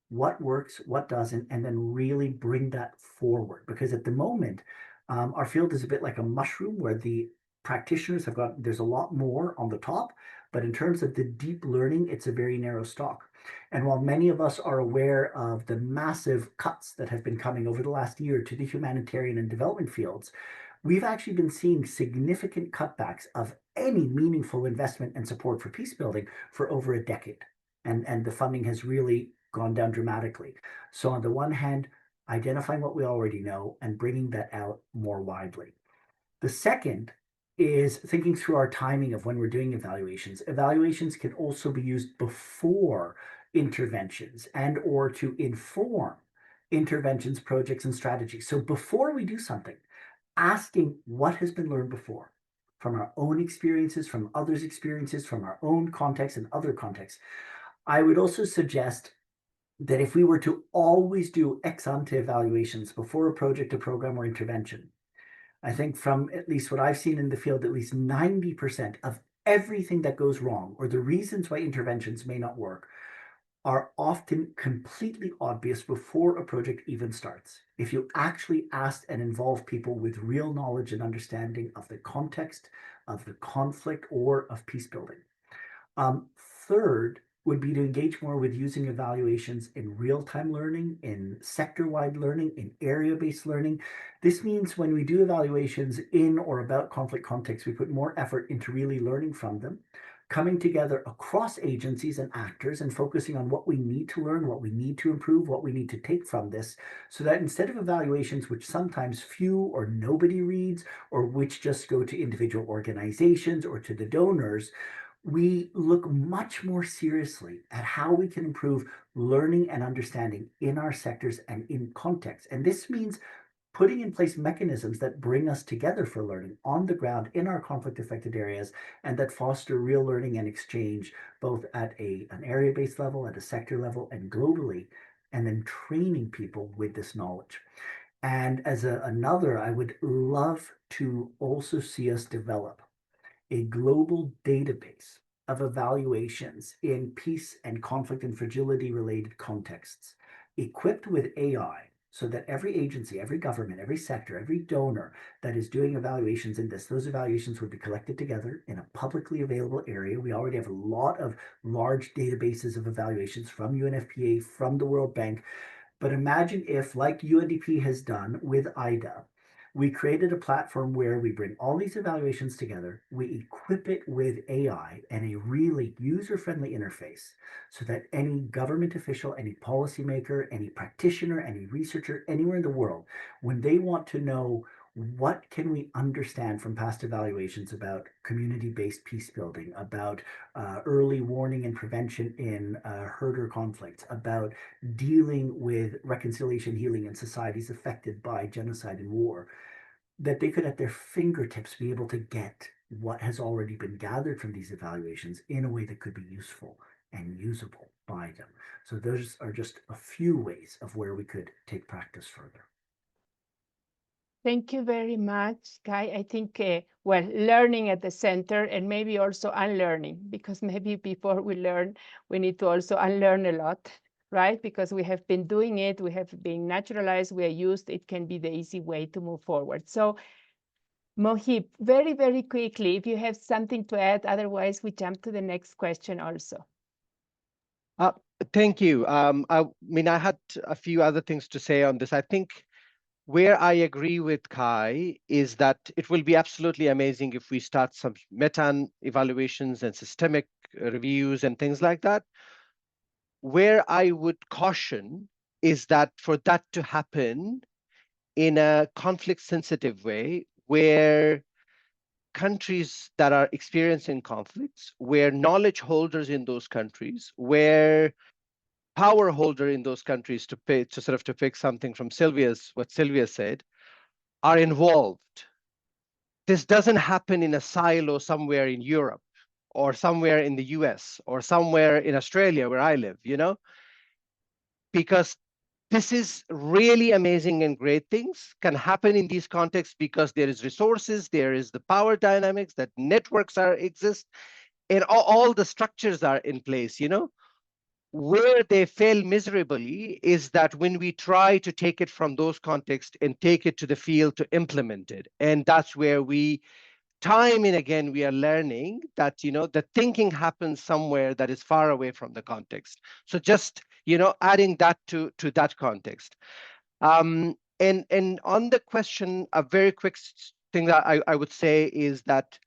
what works, what doesn't, and then really bring that forward. Because at the moment, our field is a bit like a mushroom where the practitioners there's a lot more on the top, but in terms of the deep learning, it's a very narrow stalk. And while many of us are aware of the massive cuts that have been coming over the last year to the humanitarian and development fields, we've actually been seeing significant cutbacks of any meaningful investment and support for peace building for over a decade. And the funding has really gone down dramatically. So on the one hand, identifying what we already know and bringing that out more widely. The second is thinking through our timing of when we're doing evaluations. Evaluations can also be used before interventions and or to inform interventions, projects, and strategies. So before we do something, asking what has been learned before from our own experiences, from others' experiences, from our own context and other contexts. I would also suggest that if we were to always do ex ante evaluations before a project, a program, or intervention, I think from at least what I've seen in the field, at least 90% of everything that goes wrong or the reasons why interventions may not work are often completely obvious before a project even starts. If you actually asked and involve people with real knowledge and understanding of the context, of the conflict, or of peace building. Third would be to engage more with using evaluations in real-time learning, in sector-wide learning, in area-based learning. This means when we do evaluations in or about conflict contexts, we put more effort into really learning from them, coming together across agencies and actors and focusing on what we need to learn, what we need to improve, what we need to take from this, so that instead of evaluations which sometimes few or nobody reads, or which just go to individual organizations or to the donors, we look much more seriously at how we can improve learning and understanding in our sectors and in context. And this means putting in place mechanisms that bring us together for learning on the ground in our conflict-affected areas, and that foster real learning and exchange, both at an area-based level, at a sector level, and globally, and then training people with this knowledge. And as another, I would love to also see us develop a global database of evaluations in peace and conflict and fragility related contexts, equipped with AI, so that every agency, every government, every sector, every donor that is doing evaluations in this, those evaluations would be collected together in a publicly available area. We already have a lot of large databases of evaluations from UNFPA, from the World Bank. But imagine if, like UNDP has done with IDA, we created a platform where we bring all these evaluations together, we equip it with AI and a really user-friendly interface, so that any government official, any policymaker, any practitioner, any researcher, anywhere in the world, when they want to know what can we understand from past evaluations about community-based peace building, about early warning and prevention in herder conflicts, about dealing with reconciliation, healing in societies affected by genocide and war, that they could at their fingertips be able to get what has already been gathered from these evaluations in a way that could be useful and usable by them. So those are just a few ways of where we could take practice further. Thank you very much, Guy. I think, well, learning at the center and maybe also unlearning, because maybe before we learn, we need to also unlearn a lot, right? Because we have been doing it, we have been naturalized, we are used, it can be the easy way to move forward. So Mohib, very, very quickly, if you have something to add, otherwise we jump to the next question also. Thank you. I mean, I had a few other things to say on this. I think where I agree with Kai is that it will be absolutely amazing if we start some meta-evaluations and systemic reviews and things like that. Where I would caution is that for that to happen in a conflict-sensitive way, where countries that are experiencing conflicts, where knowledge holders in those countries, where power holder in those countries, to pick something from what Silvia said, are involved. This doesn't happen in a silo somewhere in Europe or somewhere in the US or somewhere in Australia where I live, because this is really amazing, and great things can happen in these contexts because there is resources, there is the power dynamics, that networks exist, and all the structures are in place, Where they fail miserably is that when we try to take it from those contexts and take it to the field to implement it. And that's where time and again, we are learning that, the thinking happens somewhere that is far away from the context. So just, adding that to that context. And on the question, a very quick thing that I would say is that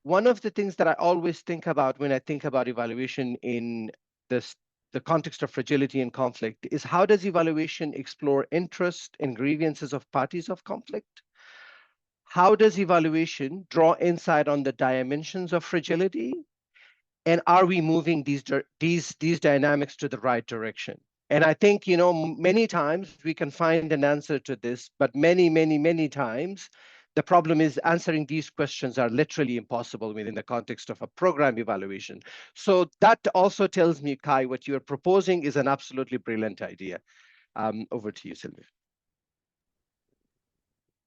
one of the things that I always think about when I think about evaluation in the context of fragility and conflict is, how does evaluation explore interest and grievances of parties of conflict? How does evaluation draw insight on the dimensions of fragility? And are we moving these dynamics to the right direction? And I think, many times we can find an answer to this, but many times the problem is answering these questions are literally impossible within the context of a program evaluation. So that also tells me, Kai, what you're proposing is an absolutely brilliant idea. Over to you, Silvia.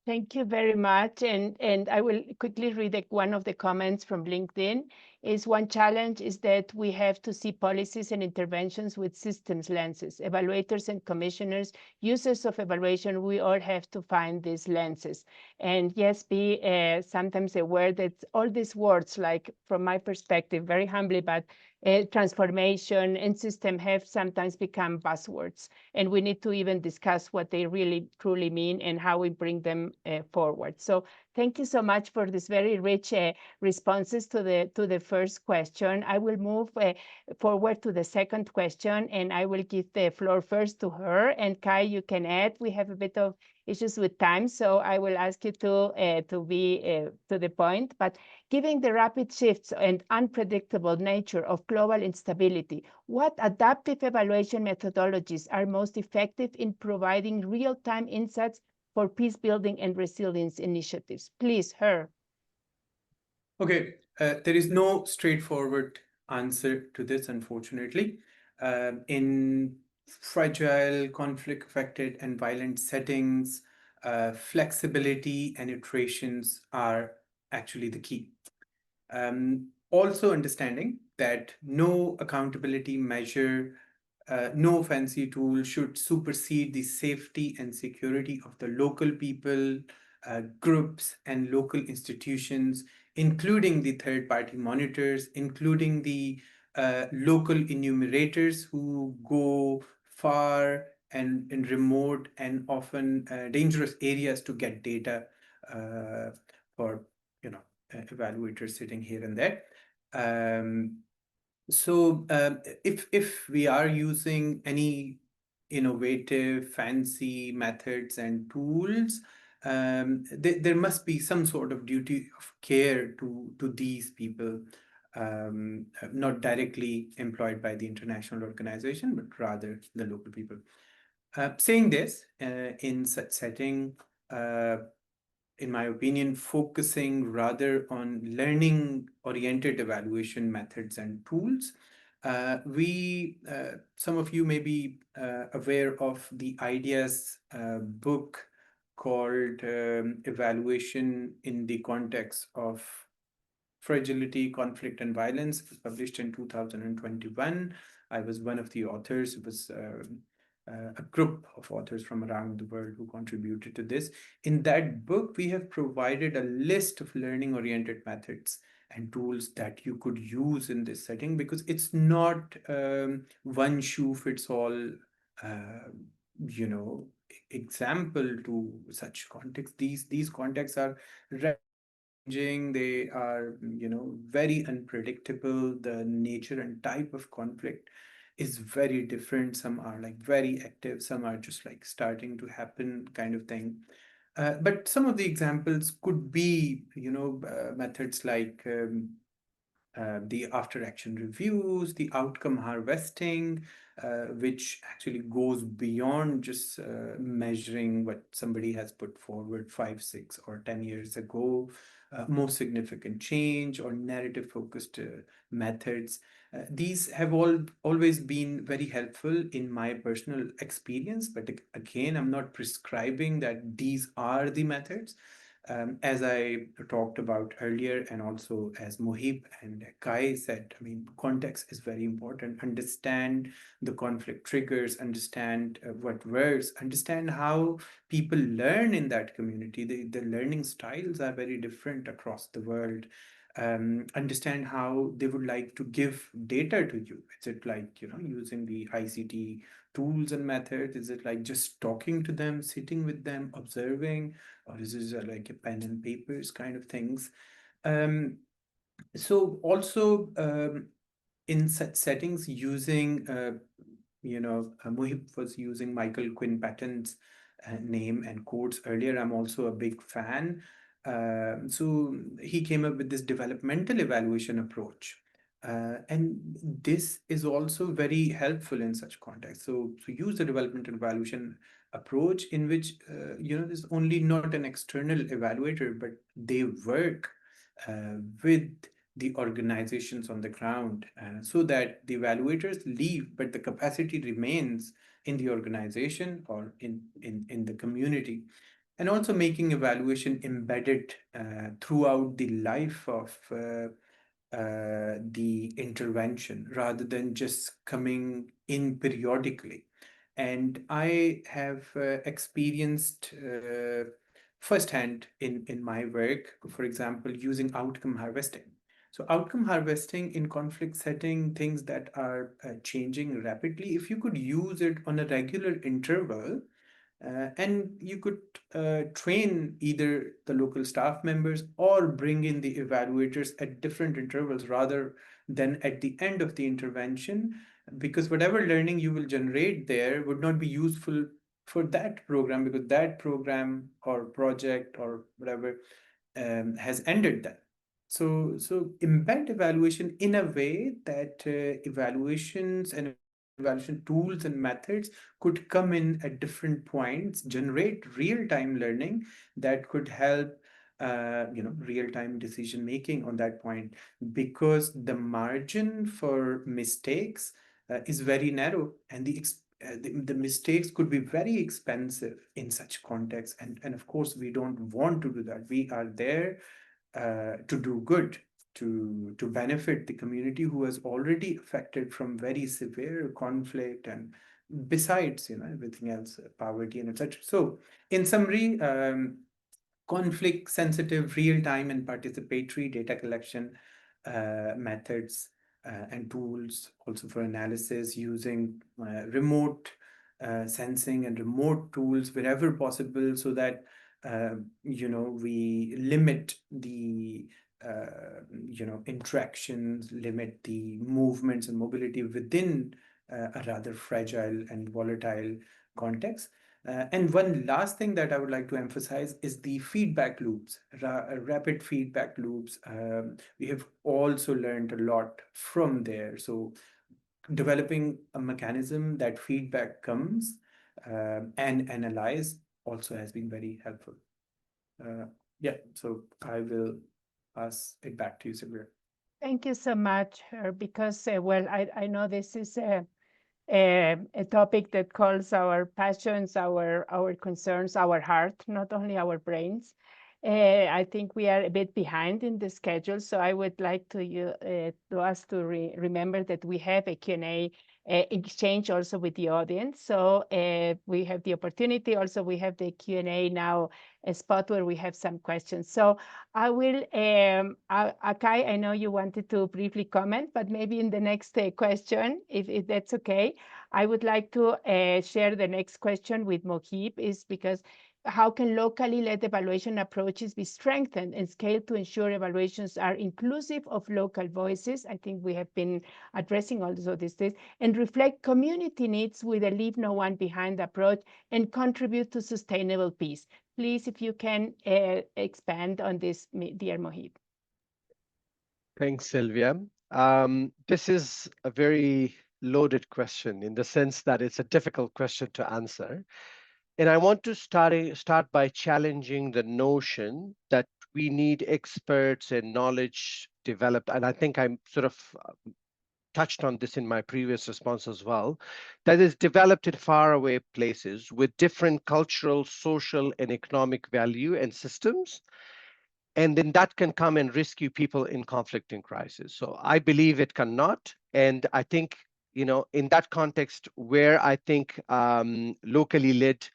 Thank you very much. And I will quickly read one of the comments from LinkedIn. is one challenge is that we have to see policies and interventions with systems lenses. Evaluators and commissioners, users of evaluation, we all have to find these lenses. And yes, be sometimes aware that all these words, like from my perspective, very humbly, but transformation and system have sometimes become buzzwords. And we need to even discuss what they really truly mean and how we bring them forward. So thank you so much for this very rich responses to the first question. I will move forward to the second question, and I will give the floor first to her. And Kai, you can add. We have a bit of issues with time, so I will ask you to be to the point. But given the rapid shifts and unpredictable nature of global instability, what adaptive evaluation methodologies are most effective in providing real-time insights for peace building and resilience initiatives? Please, her. Okay, there is no straightforward answer to this, unfortunately. In fragile, conflict-affected, and violent settings, flexibility and iterations are actually the key. Also understanding that no accountability measure, no fancy tool should supersede the safety and security of the local people, groups, and local institutions, including the third-party monitors, including the local enumerators who go far and in remote and often dangerous areas to get data for evaluators sitting here and there. So if we are using any innovative, fancy methods and tools, there must be some sort of duty of care to these people, not directly employed by the international organization, but rather the local people. Saying this, in such setting, in my opinion, focusing rather on learning-oriented evaluation methods and tools. Some of you may be aware of the IDEA's book called Evaluation in the Context of Fragility, Conflict, and Violence. It was published in 2021. I was one of the authors. It was a group of authors from around the world who contributed to this. In that book, we have provided a list of learning-oriented methods and tools that you could use in this setting, because it's not one shoe fits all, example to such context. These contexts are changing. They are, very unpredictable. The nature and type of conflict is very different. Some are like very active, some are just like starting to happen kind of thing. But some of the examples could be, methods like the after action reviews, the outcome harvesting, which actually goes beyond just measuring what somebody has put forward 5, 6, or 10 years ago. More significant change or narrative focused methods. These have always been very helpful in my personal experience, but again, I'm not prescribing that these are the methods. As I talked about earlier, and also as Mohib and Kai said, I mean, context is very important. Understand the conflict triggers, understand what works, understand how people learn in that community. The learning styles are very different across the world. Understand how they would like to give data to you. Is it like, using the ICT tools and methods? Is it like just talking to them, sitting with them, observing? Or is it like a pen and papers kind of things? So also in such settings, using, Mohib was using Michael Quinn Patton's name and quotes earlier. I'm also a big fan. So he came up with this developmental evaluation approach. And this is also very helpful in such contexts. So use the developmental evaluation approach in which, there's only not an external evaluator, but they work with the organizations on the ground, so that the evaluators leave, but the capacity remains in the organization or in the community. And also making evaluation embedded throughout the life of the intervention rather than just coming in periodically. And I have experienced firsthand in my work, for example, using outcome harvesting. So outcome harvesting in conflict setting, things that are changing rapidly, if you could use it on a regular interval, and you could train either the local staff members or bring in the evaluators at different intervals rather than at the end of the intervention, because whatever learning you will generate there would not be useful for that program, because that program or project or whatever has ended then. So embed evaluation in a way that evaluations and evaluation tools and methods could come in at different points, generate real-time learning that could help real-time decision making on that point, because the margin for mistakes is very narrow, and the mistakes could be very expensive in such context, and of course we don't want to do that. We are there to do good, to benefit the community who is already affected from very severe conflict, and besides everything else, poverty and etc. So in summary, conflict sensitive real-time and participatory data collection methods and tools also for analysis using remote sensing and remote tools wherever possible, so that we limit the interactions, limit the movements and mobility within a rather fragile and volatile context. And one last thing that I would like to emphasize is the feedback loops, rapid feedback loops. We have also learned a lot from there. So developing a mechanism that feedback comes and analyze also has been very helpful. Yeah, so I will pass it back to you, Silvia. Thank you so much, because, well, I know this is a topic that calls our passions, our concerns, our heart, not only our brains. I think we are a bit behind in the schedule, so I would like to us to remember that we have a Q&A exchange also with the audience. So we have the opportunity. Also, we have the Q&A now, a spot where we have some questions. So I will, Akai, I know you wanted to briefly comment, but maybe in the next question, if that's okay, I would like to share the next question with Mohib, is because how can locally led evaluation approaches be strengthened and scaled to ensure evaluations are inclusive of local voices? I think we have been addressing also these things, and reflect community needs with a leave no one behind approach and contribute to sustainable peace. Please, if you can expand on this, dear Mohib. Thanks, Silvia. This is a very loaded question in the sense that it's a difficult question to answer. And I want to start by challenging the notion that we need experts and knowledge developed. And I think I'm sort of touched on this in my previous response as well, that is developed in faraway places with different cultural, social, and economic value and systems. And then that can come and rescue people in conflict and crisis. So I believe it cannot. And I think, in that context where I think locally led,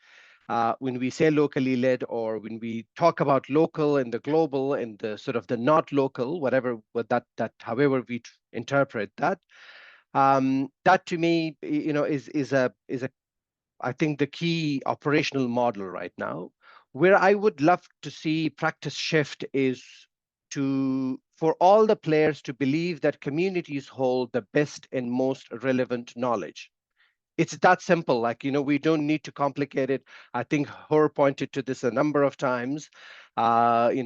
when we say locally led, or when we talk about local and the global and the sort of the not local, whatever, that however we interpret that, that to me, is a I think the key operational model right now. Where I would love to see practice shift is for all the players to believe that communities hold the best and most relevant knowledge. It's that simple. We don't need to complicate it. I think Hor pointed to this a number of times, and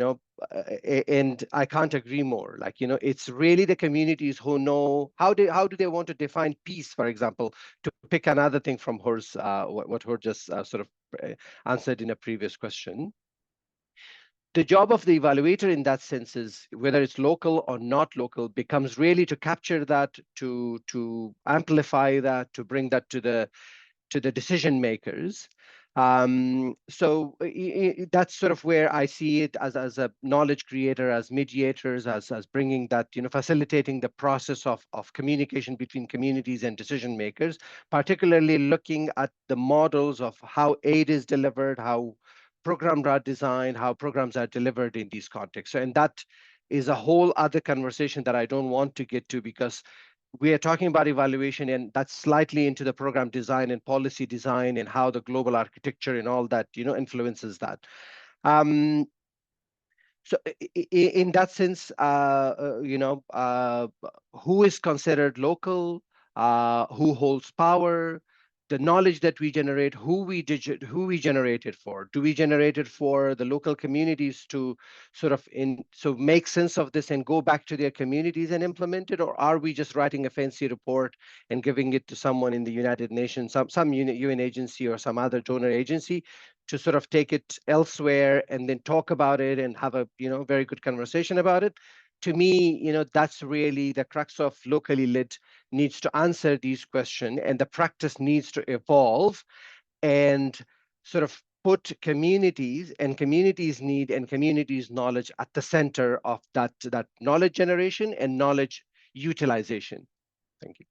I can't agree more. It's really the communities who know how do they want to define peace, for example, to pick another thing from Hor's, what Hor just sort of answered in a previous question. The job of the evaluator in that sense is, whether it's local or not local, becomes really to capture that, to amplify that, to bring that to the decision makers. So that's sort of where I see it as a knowledge creator, as mediators, as bringing that, facilitating the process of communication between communities and decision makers, particularly looking at the models of how aid is delivered, how programs are designed, how programs are delivered in these contexts. And that is a whole other conversation that I don't want to get to, because we are talking about evaluation, and that's slightly into the program design and policy design and how the global architecture and all that, influences that. So in that sense, who is considered local, who holds power, the knowledge that we generate, who we generate it for. Do we generate it for the local communities to sort of make sense of this and go back to their communities and implement it, or are we just writing a fancy report and giving it to someone in the United Nations, some UN agency or some other donor agency, to sort of take it elsewhere and then talk about it and have a very good conversation about it? To me, that's really the crux of locally led, needs to answer these questions, and the practice needs to evolve and sort of put communities and communities' need and communities' knowledge at the center of that knowledge generation and knowledge utilization. Thank you.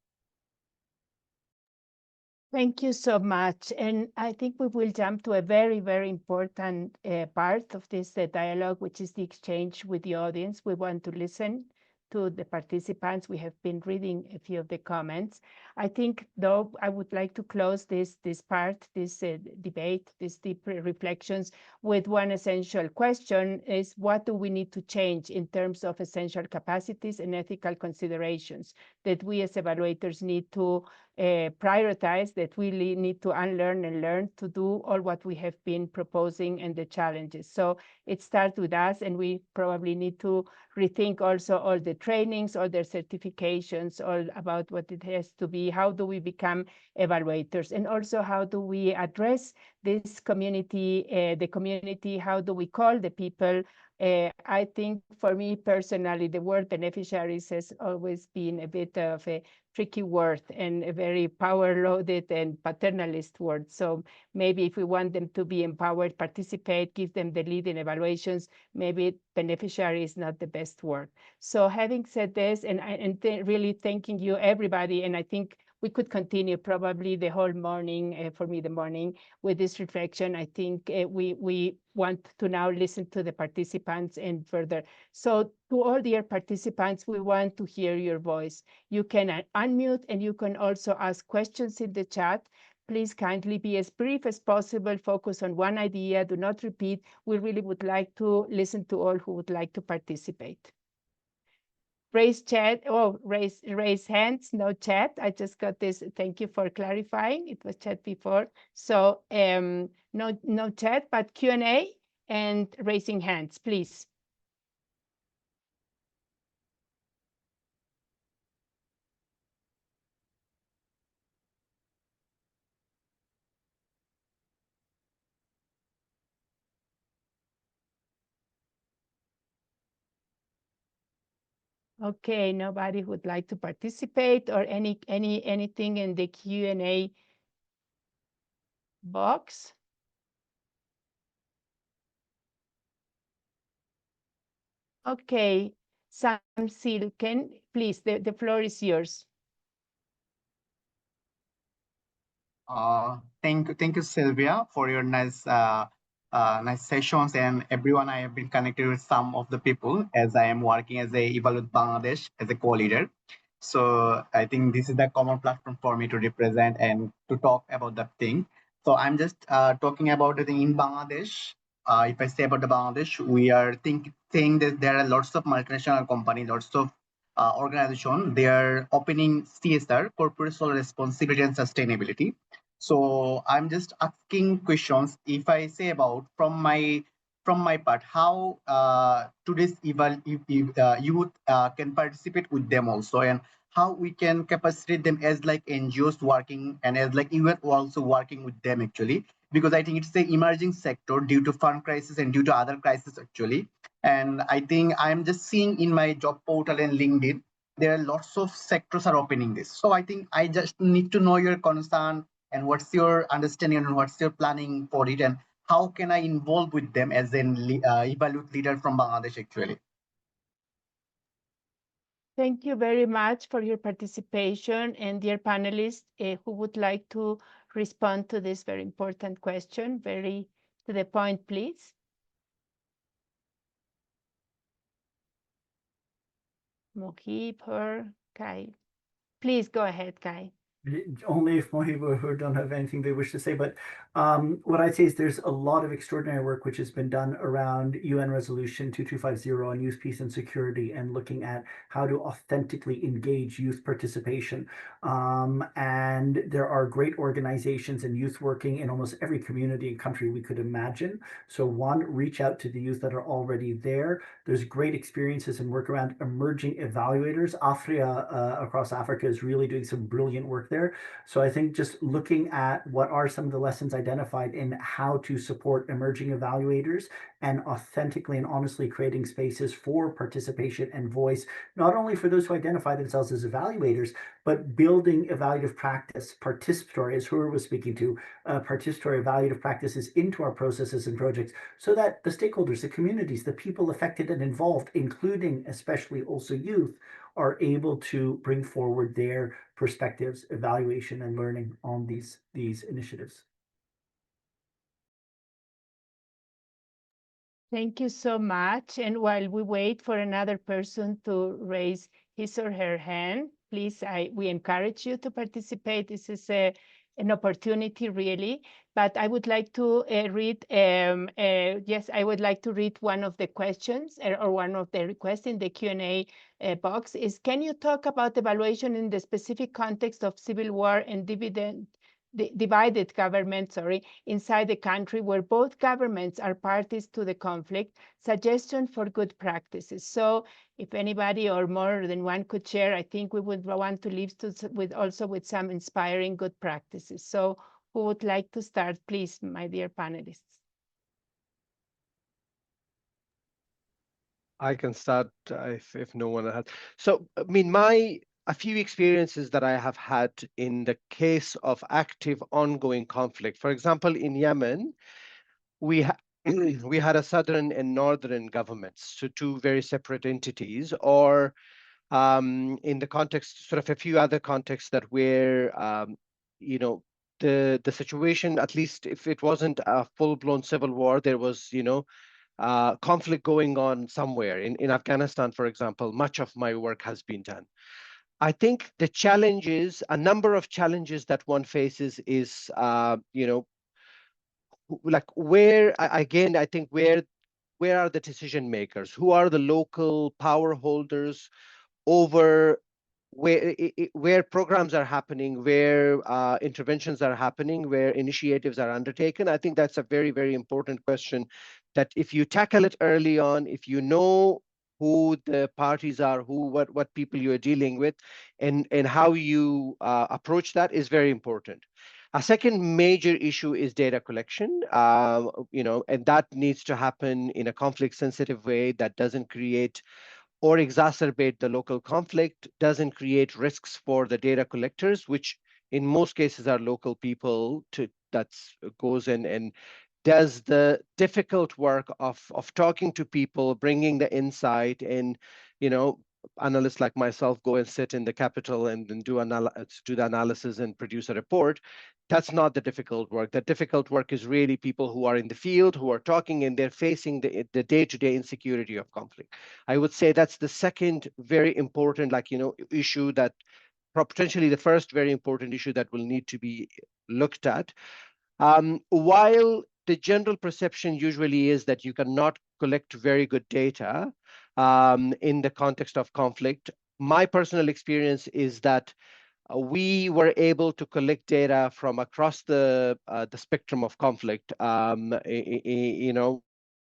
Thank you so much. And I think we will jump to a very, very important part of this dialogue, which is the exchange with the audience. We want to listen to the participants. We have been reading a few of the comments. I think, though, I would like to close this part, this debate, these deep reflections with one essential question: is what do we need to change in terms of essential capacities and ethical considerations that we as evaluators need to prioritize, that we need to unlearn and learn to do all what we have been proposing and the challenges. So it starts with us, and we probably need to rethink also all the trainings, all their certifications, all about what it has to be. How do we become evaluators? And also, how do we address this community, the community? How do we call the people? I think for me personally, the word beneficiaries has always been a bit of a tricky word and a very power-loaded and paternalist word. So maybe if we want them to be empowered, participate, give them the lead in evaluations, maybe beneficiary is not the best word. So having said this, and really thanking you, everybody, and I think we could continue probably the whole morning, for me, the morning, with this reflection. I think we want to now listen to the participants and further. So to all dear participants, we want to hear your voice. You can unmute, and you can also ask questions in the chat. Please kindly be as brief as possible, focus on one idea, do not repeat. We really would like to listen to all who would like to participate. Raise hands, no chat. I just got this. Thank you for clarifying. It was chat before. So no chat, but Q&A and raising hands, please. Okay, nobody would like to participate, or anything in the Q&A box? Okay, Samsil, please, the floor is yours. Thank you, Silvia, for your nice sessions, and everyone. I have been connected with some of the people as I am working as a Evaluate Bangladesh as a co-leader. So I think this is the common platform for me to represent and to talk about that thing. So I'm just talking about the thing in Bangladesh. If I say about the Bangladesh, we are saying that there are lots of multinational companies, lots of organizations. They are opening CSR, corporate social responsibility and sustainability. So I'm just asking questions. If I say about from my part, how today's youth can participate with them also, and how we can capacitate them as like NGOs working and as like even also working with them actually, because I think it's the emerging sector due to fund crisis and due to other crises actually. And I think I'm just seeing in my job portal and LinkedIn, there are lots of sectors are opening this. So I think I just need to know your concern, and what's your understanding and what's your planning for it, and how can I involve with them as an evaluate leader from Bangladesh actually? Thank you very much for your participation. And dear panelists, who would like to respond to this very important question? Very to the point, please. Mohib or Kai? Please go ahead, Kai. Only if Mohib or Hur don't have anything they wish to say, but what I'd say is there's a lot of extraordinary work which has been done around UN Resolution 2250 on youth, peace, and security, and looking at how to authentically engage youth participation. And there are great organizations and youth working in almost every community and country we could imagine. So one, reach out to the youth that are already there. There's great experiences and work around emerging evaluators. Afria across Africa is really doing some brilliant work there. So I think just looking at what are some of the lessons identified in how to support emerging evaluators and authentically and honestly creating spaces for participation and voice, not only for those who identify themselves as evaluators, but building evaluative practice, participatory, as Hur was speaking to, participatory evaluative practices into our processes and projects, so that the stakeholders, the communities, the people affected and involved, including especially also youth, are able to bring forward their perspectives, evaluation, and learning on these initiatives. Thank you so much. And while we wait for another person to raise his or her hand, please, we encourage you to participate. This is an opportunity, really. But I would like to read, yes, I would like to read one of the questions or one of the requests in the Q&A box is, can you talk about evaluation in the specific context of civil war and divided government, inside the country where both governments are parties to the conflict, suggestion for good practices? So if anybody or more than one could share, I think we would want to leave with some inspiring good practices. So who would like to start, please, my dear panelists? I can start if no one has. So, I mean, a few experiences that I have had in the case of active ongoing conflict. For example, in Yemen, we had a southern and northern governments, so two very separate entities, or in the context, sort of a few other contexts that where, you know, the situation, at least if it wasn't a full-blown civil war, there was, conflict going on somewhere. In Afghanistan, for example, much of my work has been done. I think the challenges, a number of challenges that one faces is, like where, again, I think where are the decision makers? Who are the local power holders over where programs are happening, where interventions are happening, where initiatives are undertaken? I think that's a very, very important question that if you tackle it early on, if you know who the parties are, what people you're dealing with, and how you approach that is very important. A second major issue is data collection, and that needs to happen in a conflict-sensitive way that doesn't create or exacerbate the local conflict, doesn't create risks for the data collectors, which in most cases are local people that goes in and does the difficult work of talking to people, bringing the insight, and analysts like myself go and sit in the capital and do the analysis and produce a report. That's not the difficult work. The difficult work is really people who are in the field, who are talking, and they're facing the day-to-day insecurity of conflict. I would say that's the second very important, issue that potentially the first very important issue that will need to be looked at. While the general perception usually is that you cannot collect very good data in the context of conflict, my personal experience is that we were able to collect data from across the spectrum of conflict.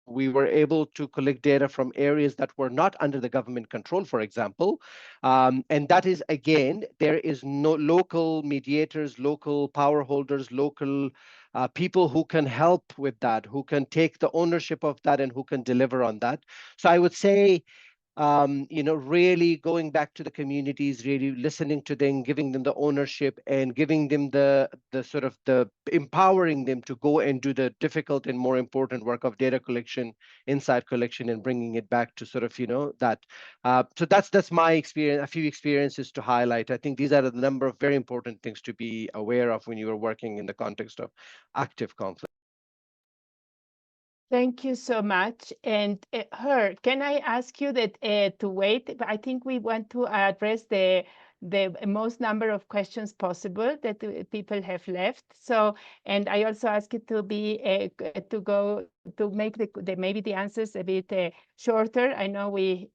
We were able to collect data from areas that were not under the government control, for example. And that is, again, there is no local mediators, local power holders, local people who can help with that, who can take the ownership of that and who can deliver on that. So I would say really going back to the communities, really listening to them, giving them the ownership, and giving them the sort of the empowering them to go and do the difficult and more important work of data collection, insight collection, and bringing it back to sort of that. So that's my experience, a few experiences to highlight. I think these are a number of very important things to be aware of when you are working in the context of active conflict. Thank you so much. And can I ask you that to wait? I think we want to address the most number of questions possible that people have left. So, and I also ask you to be to go to make maybe the answers a bit shorter. I know we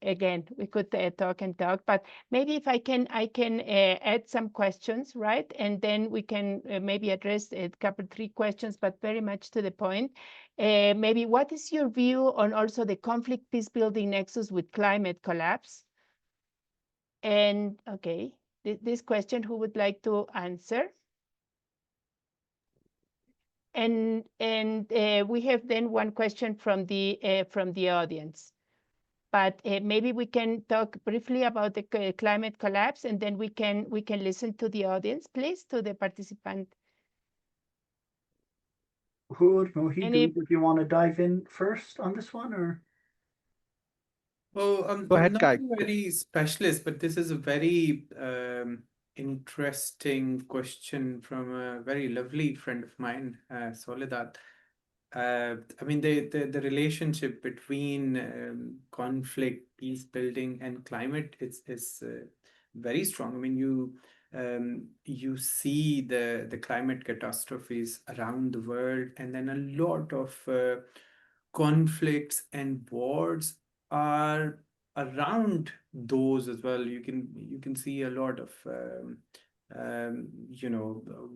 could talk and talk, but maybe if I can add some questions, right? And then we can maybe address a couple, 3 questions, but very much to the point. Maybe what is your view on also the conflict peace building nexus with climate collapse? And okay, this question, who would like to answer? And we have then one question from the audience. But maybe we can talk briefly about the climate collapse, and then we can listen to the audience, please, to the participant. Mohib, do you want to dive in first on this one, or? Oh, Go ahead, I'm Kai. not very specialist, but this is a very interesting question from a very lovely friend of mine, Soledad. I mean, the relationship between conflict, peace building, and climate is very strong. I mean, you see the climate catastrophes around the world, and then a lot of conflicts and wars are around those as well. You can see a lot of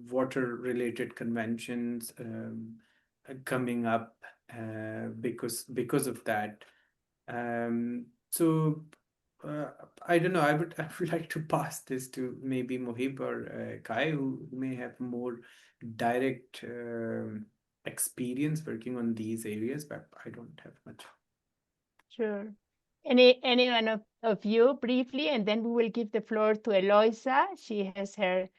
water related conventions coming up because of that. So I don't know. I would like to pass this to maybe Mohib or Kai, who may have more direct experience working on these areas, but I don't have much. Sure. Anyone of you briefly, and then we will give the floor to Eloisa. She has her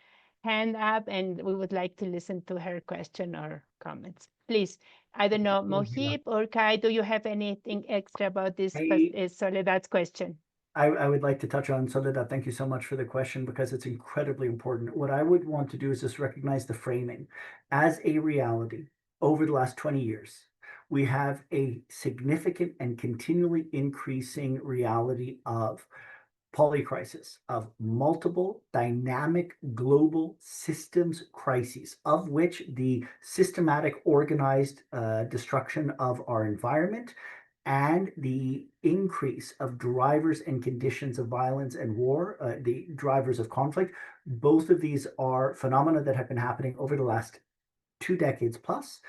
hand up, and we would like to listen to her question or comments. Please, I don't know, Mohib or Kai, do you have anything extra about this Soledad's question? I would like to touch on Soledad. Thank you so much for the question, because it's incredibly important. What I would want to do is just recognize the framing as a reality. Over the last 20 years, we have a significant and continually increasing reality of polycrisis, of multiple dynamic global systems crises, of which the systematic organized destruction of our environment and the increase of drivers and conditions of violence and war, the drivers of conflict, both of these are phenomena that have been happening over the last 2 decades plus,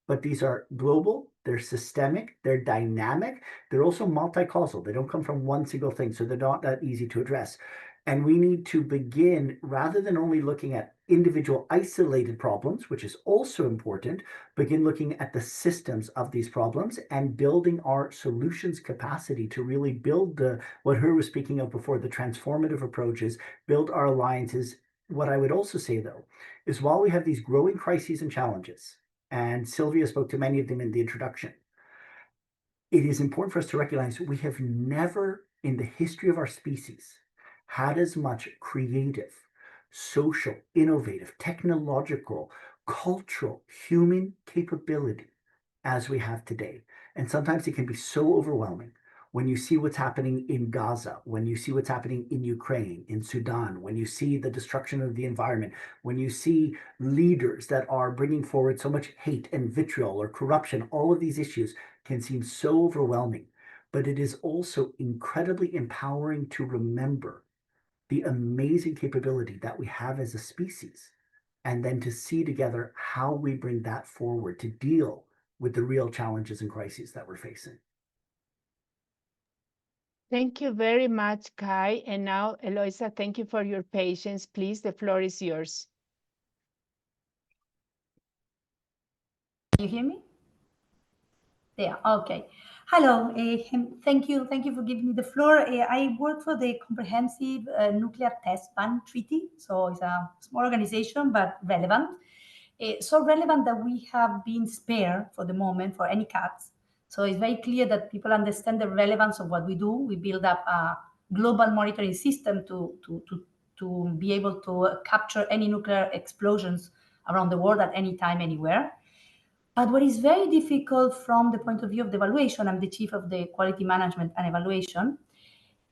but these are global, they're systemic, they're dynamic, they're also multi-causal. They don't come from one single thing, so they're not that easy to address. And we need to begin, rather than only looking at individual isolated problems, which is also important, begin looking at the systems of these problems and building our solutions capacity to really build what Her was speaking of before, the transformative approaches, build our alliances. What I would also say, though, is while we have these growing crises and challenges, and Silvia spoke to many of them in the introduction, it is important for us to recognize we have never in the history of our species had as much creative, social, innovative, technological, cultural, human capability as we have today. And sometimes it can be so overwhelming when you see what's happening in Gaza, when you see what's happening in Ukraine, in Sudan, when you see the destruction of the environment, when you see leaders that are bringing forward so much hate and vitriol or corruption, all of these issues can seem so overwhelming. But it is also incredibly empowering to remember the amazing capability that we have as a species, and then to see together how we bring that forward to deal with the real challenges and crises that we're facing. Thank you very much, Kai. And now, Eloisa, thank you for your patience. Please, the floor is yours. You hear me? Yeah, okay. Hello, thank you for giving me the floor. I work for the Comprehensive Nuclear Test Ban Treaty, so it's a small organization but relevant. So relevant that we have been spared for the moment for any cuts. So it's very clear that people understand the relevance of what we do. We build up a global monitoring system to be able to capture any nuclear explosions around the world at any time, anywhere. But what is very difficult from the point of view of the evaluation, I'm the chief of the quality management and evaluation,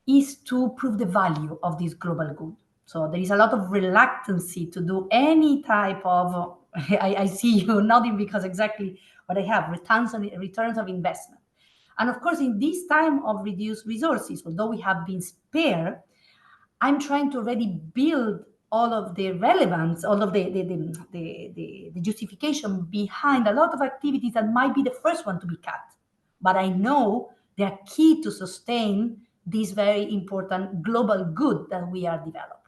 is to prove the value of this global good. So there is a lot of reluctancy to do any type of, I see you nodding because exactly what I have, returns of investment. And of course, in this time of reduced resources, although we have been spared, I'm trying to already build all of the relevance, all of the justification behind a lot of activities that might be the first one to be cut. But I know they are key to sustain this very important global good that we have developed.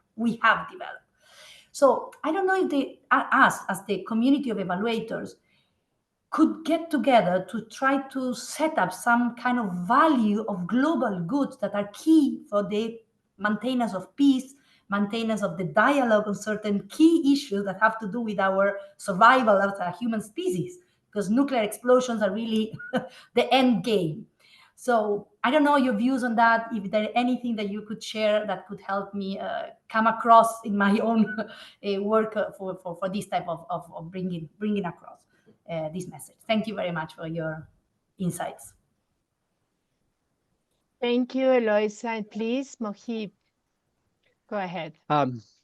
So I don't know if us as the community of evaluators could get together to try to set up some kind of value of global goods that are key for the maintenance of peace, maintenance of the dialogue on certain key issues that have to do with our survival as a human species, because nuclear explosions are really the end game. So I don't know your views on that, if there anything that you could share that could help me come across in my own work for this type of bringing across this message. Thank you very much for your insights. Thank you, Eloisa. And please, Mohib, go ahead.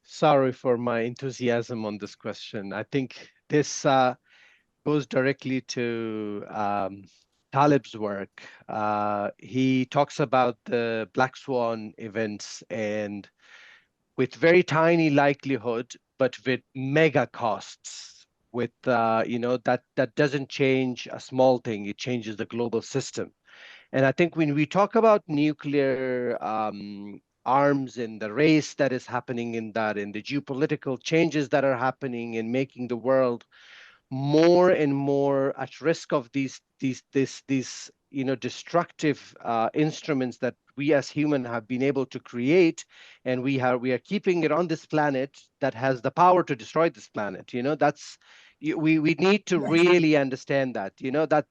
Sorry for my enthusiasm on this question. I think this goes directly to Talib's work. He talks about the black swan events, and with very tiny likelihood, but with mega costs. With that doesn't change a small thing; it changes the global system. And I think when we talk about nuclear arms and the race that is happening in that, and the geopolitical changes that are happening in making the world more and more at risk of these destructive instruments that we as humans have been able to create, and we are keeping it on this planet that has the power to destroy this planet. That's we need to really understand that.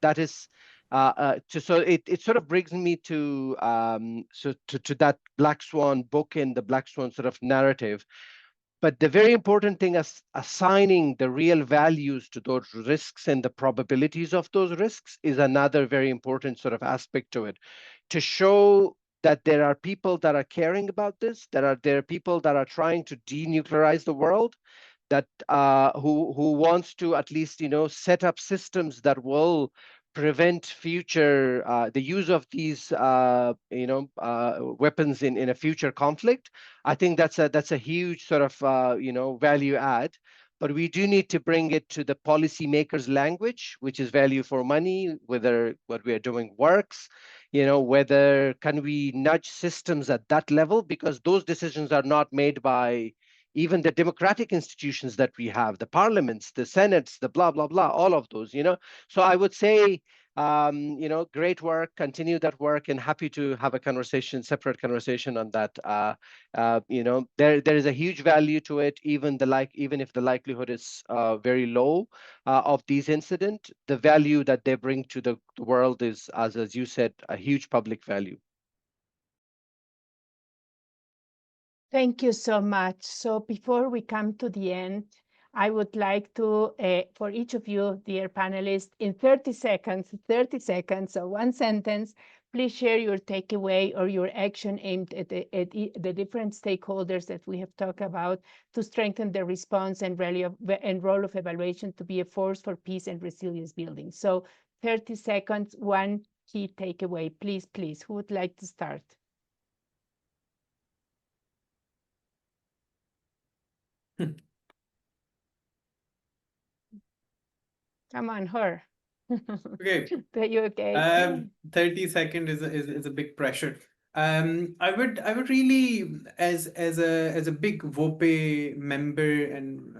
That is. So it sort of brings me to to that Black Swan book and the Black Swan sort of narrative. But the very important thing is assigning the real values to those risks and the probabilities of those risks is another very important sort of aspect to it, to show that there are people that are caring about this, there are people that are trying to denuclearize the world, that who wants to at least set up systems that will prevent future the use of these weapons in a future conflict. I think that's a huge sort of value add. But we do need to bring it to the policymakers' language, which is value for money, whether what we are doing works, whether can we nudge systems at that level, because those decisions are not made by even the democratic institutions that we have, the parliaments, the senates, the blah, blah, blah, all of those, So I would say, great work, continue that work, and happy to have a separate conversation on that. There is a huge value to it, even if the likelihood is very low of these incidents, the value that they bring to the world is, as you said, a huge public value. Thank you so much. So before we come to the end, I would like to, for each of you, dear panelists, in 30 seconds, or one sentence, please share your takeaway or your action aimed at the different stakeholders that we have talked about to strengthen the response and role of evaluation to be a force for peace and resilience building. So 30 seconds, one key takeaway. Please, who would like to start? Come on, her. Okay. Are you okay? 30 seconds is a big pressure. I would really, as a big VOPE member and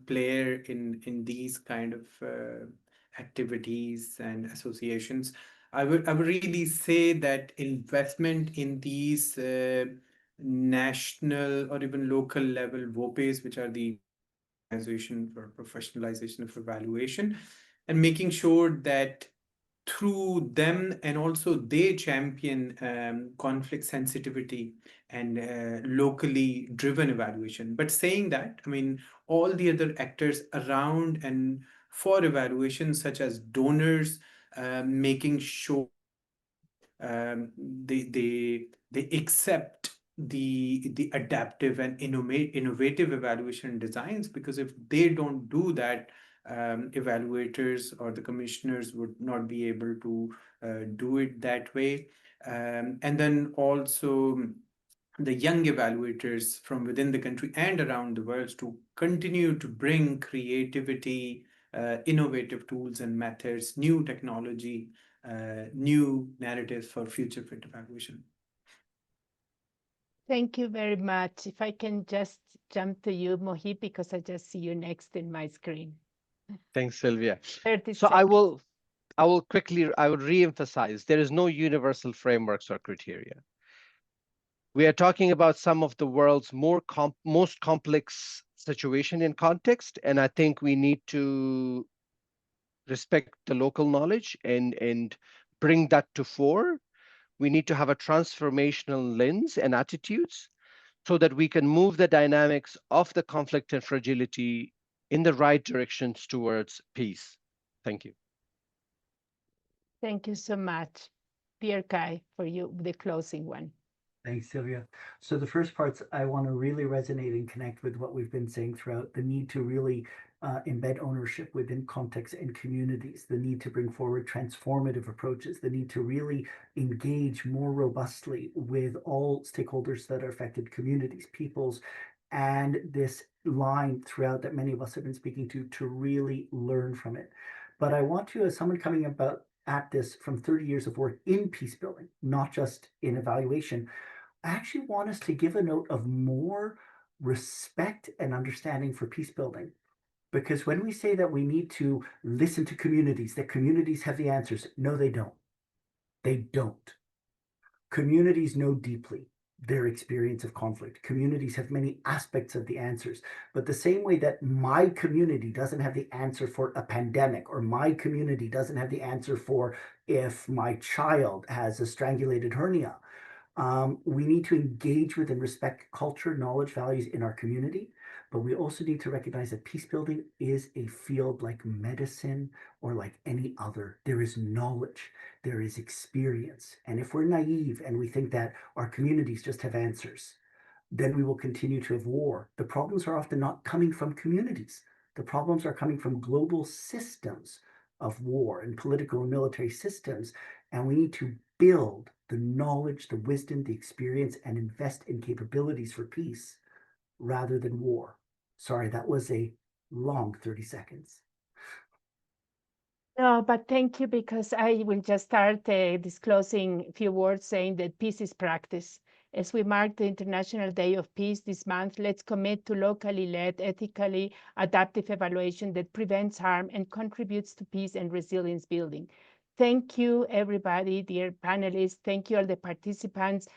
player in these kind of activities and associations, I would really say that investment in these national or even local level WOPEs, which are the organization for professionalization of evaluation, and making sure that through them and also they champion conflict sensitivity and locally driven evaluation. But saying that, I mean, all the other actors around and for evaluation, such as donors, making sure they accept the adaptive and innovative evaluation designs, because if they don't do that, evaluators or the commissioners would not be able to do it that way. And then also the young evaluators from within the country and around the world to continue to bring creativity, innovative tools and methods, new technology, new narratives for future fit evaluation. Thank you very much. If I can just jump to you, Mohib, because I just see you next in my screen. Thanks, Silvia. 30 So seconds. I would re-emphasize there is no universal frameworks or criteria. We are talking about some of the world's most complex situation in context, and I think we need to respect the local knowledge and bring that to fore. We need to have a transformational lens and attitudes so that we can move the dynamics of the conflict and fragility in the right directions towards peace. Thank you. Thank you so much. Pierre Kai, for you, the closing one. Thanks, Silvia. So the first parts, I want to really resonate and connect with what we've been saying throughout, the need to really embed ownership within contexts and communities, the need to bring forward transformative approaches, the need to really engage more robustly with all stakeholders that are affected, communities, peoples, and this line throughout that many of us have been speaking to really learn from it. But I want to, as someone coming about at this from 30 years of work in peace building, not just in evaluation, I actually want us to give a note of more respect and understanding for peace building. Because when we say that we need to listen to communities, that communities have the answers, no, they don't. They don't. Communities know deeply their experience of conflict. Communities have many aspects of the answers, but the same way that my community doesn't have the answer for a pandemic, or my community doesn't have the answer for if my child has a strangulated hernia, we need to engage with and respect culture, knowledge, values in our community, but we also need to recognize that peace building is a field like medicine or like any other. There is knowledge, there is experience. And if we're naive and we think that our communities just have answers, then we will continue to have war. The problems are often not coming from communities. The problems are coming from global systems of war and political and military systems. And we need to build the knowledge, the wisdom, the experience, and invest in capabilities for peace rather than war. Sorry, that was a long 30 seconds. No, but thank you, because I will just start disclosing a few words saying that peace is practice. As we mark the International Day of Peace this month, let's commit to locally led, ethically adaptive evaluation that prevents harm and contributes to peace and resilience building. Thank you, everybody, dear panelists. Thank you, all the participants,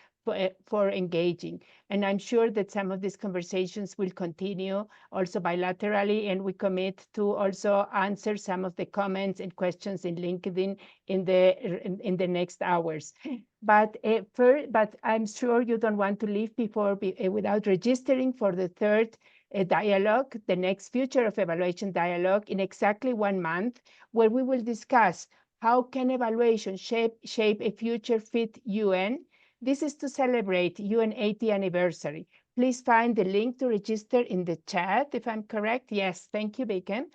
for engaging. And I'm sure that some of these conversations will continue also bilaterally, and we commit to also answer some of the comments and questions in LinkedIn in the next hours. But I'm sure you don't want to leave without registering for the third dialogue, the next Future of Evaluation dialogue, in exactly 1 month, where we will discuss how can evaluation shape a future fit UN. This is to celebrate UN 80th anniversary. Please find the link to register in the chat, if I'm correct. Yes, thank you, Bacon.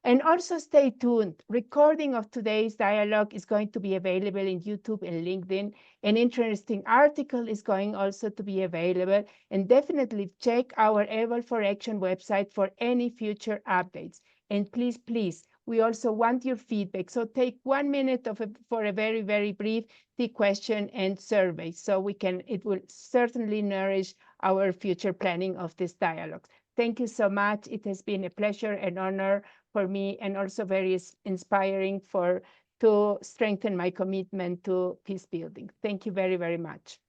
And also stay tuned. Recording of today's dialogue is going to be available in YouTube and LinkedIn. An interesting article is going also to be available. And definitely check our Eval for Action website for any future updates. And please, we also want your feedback. So take 1 minute for a very, very brief question and survey. So it will certainly nourish our future planning of this dialogue. Thank you so much. It has been a pleasure and honor for me, and also very inspiring to strengthen my commitment to peace building. Thank you very, very much.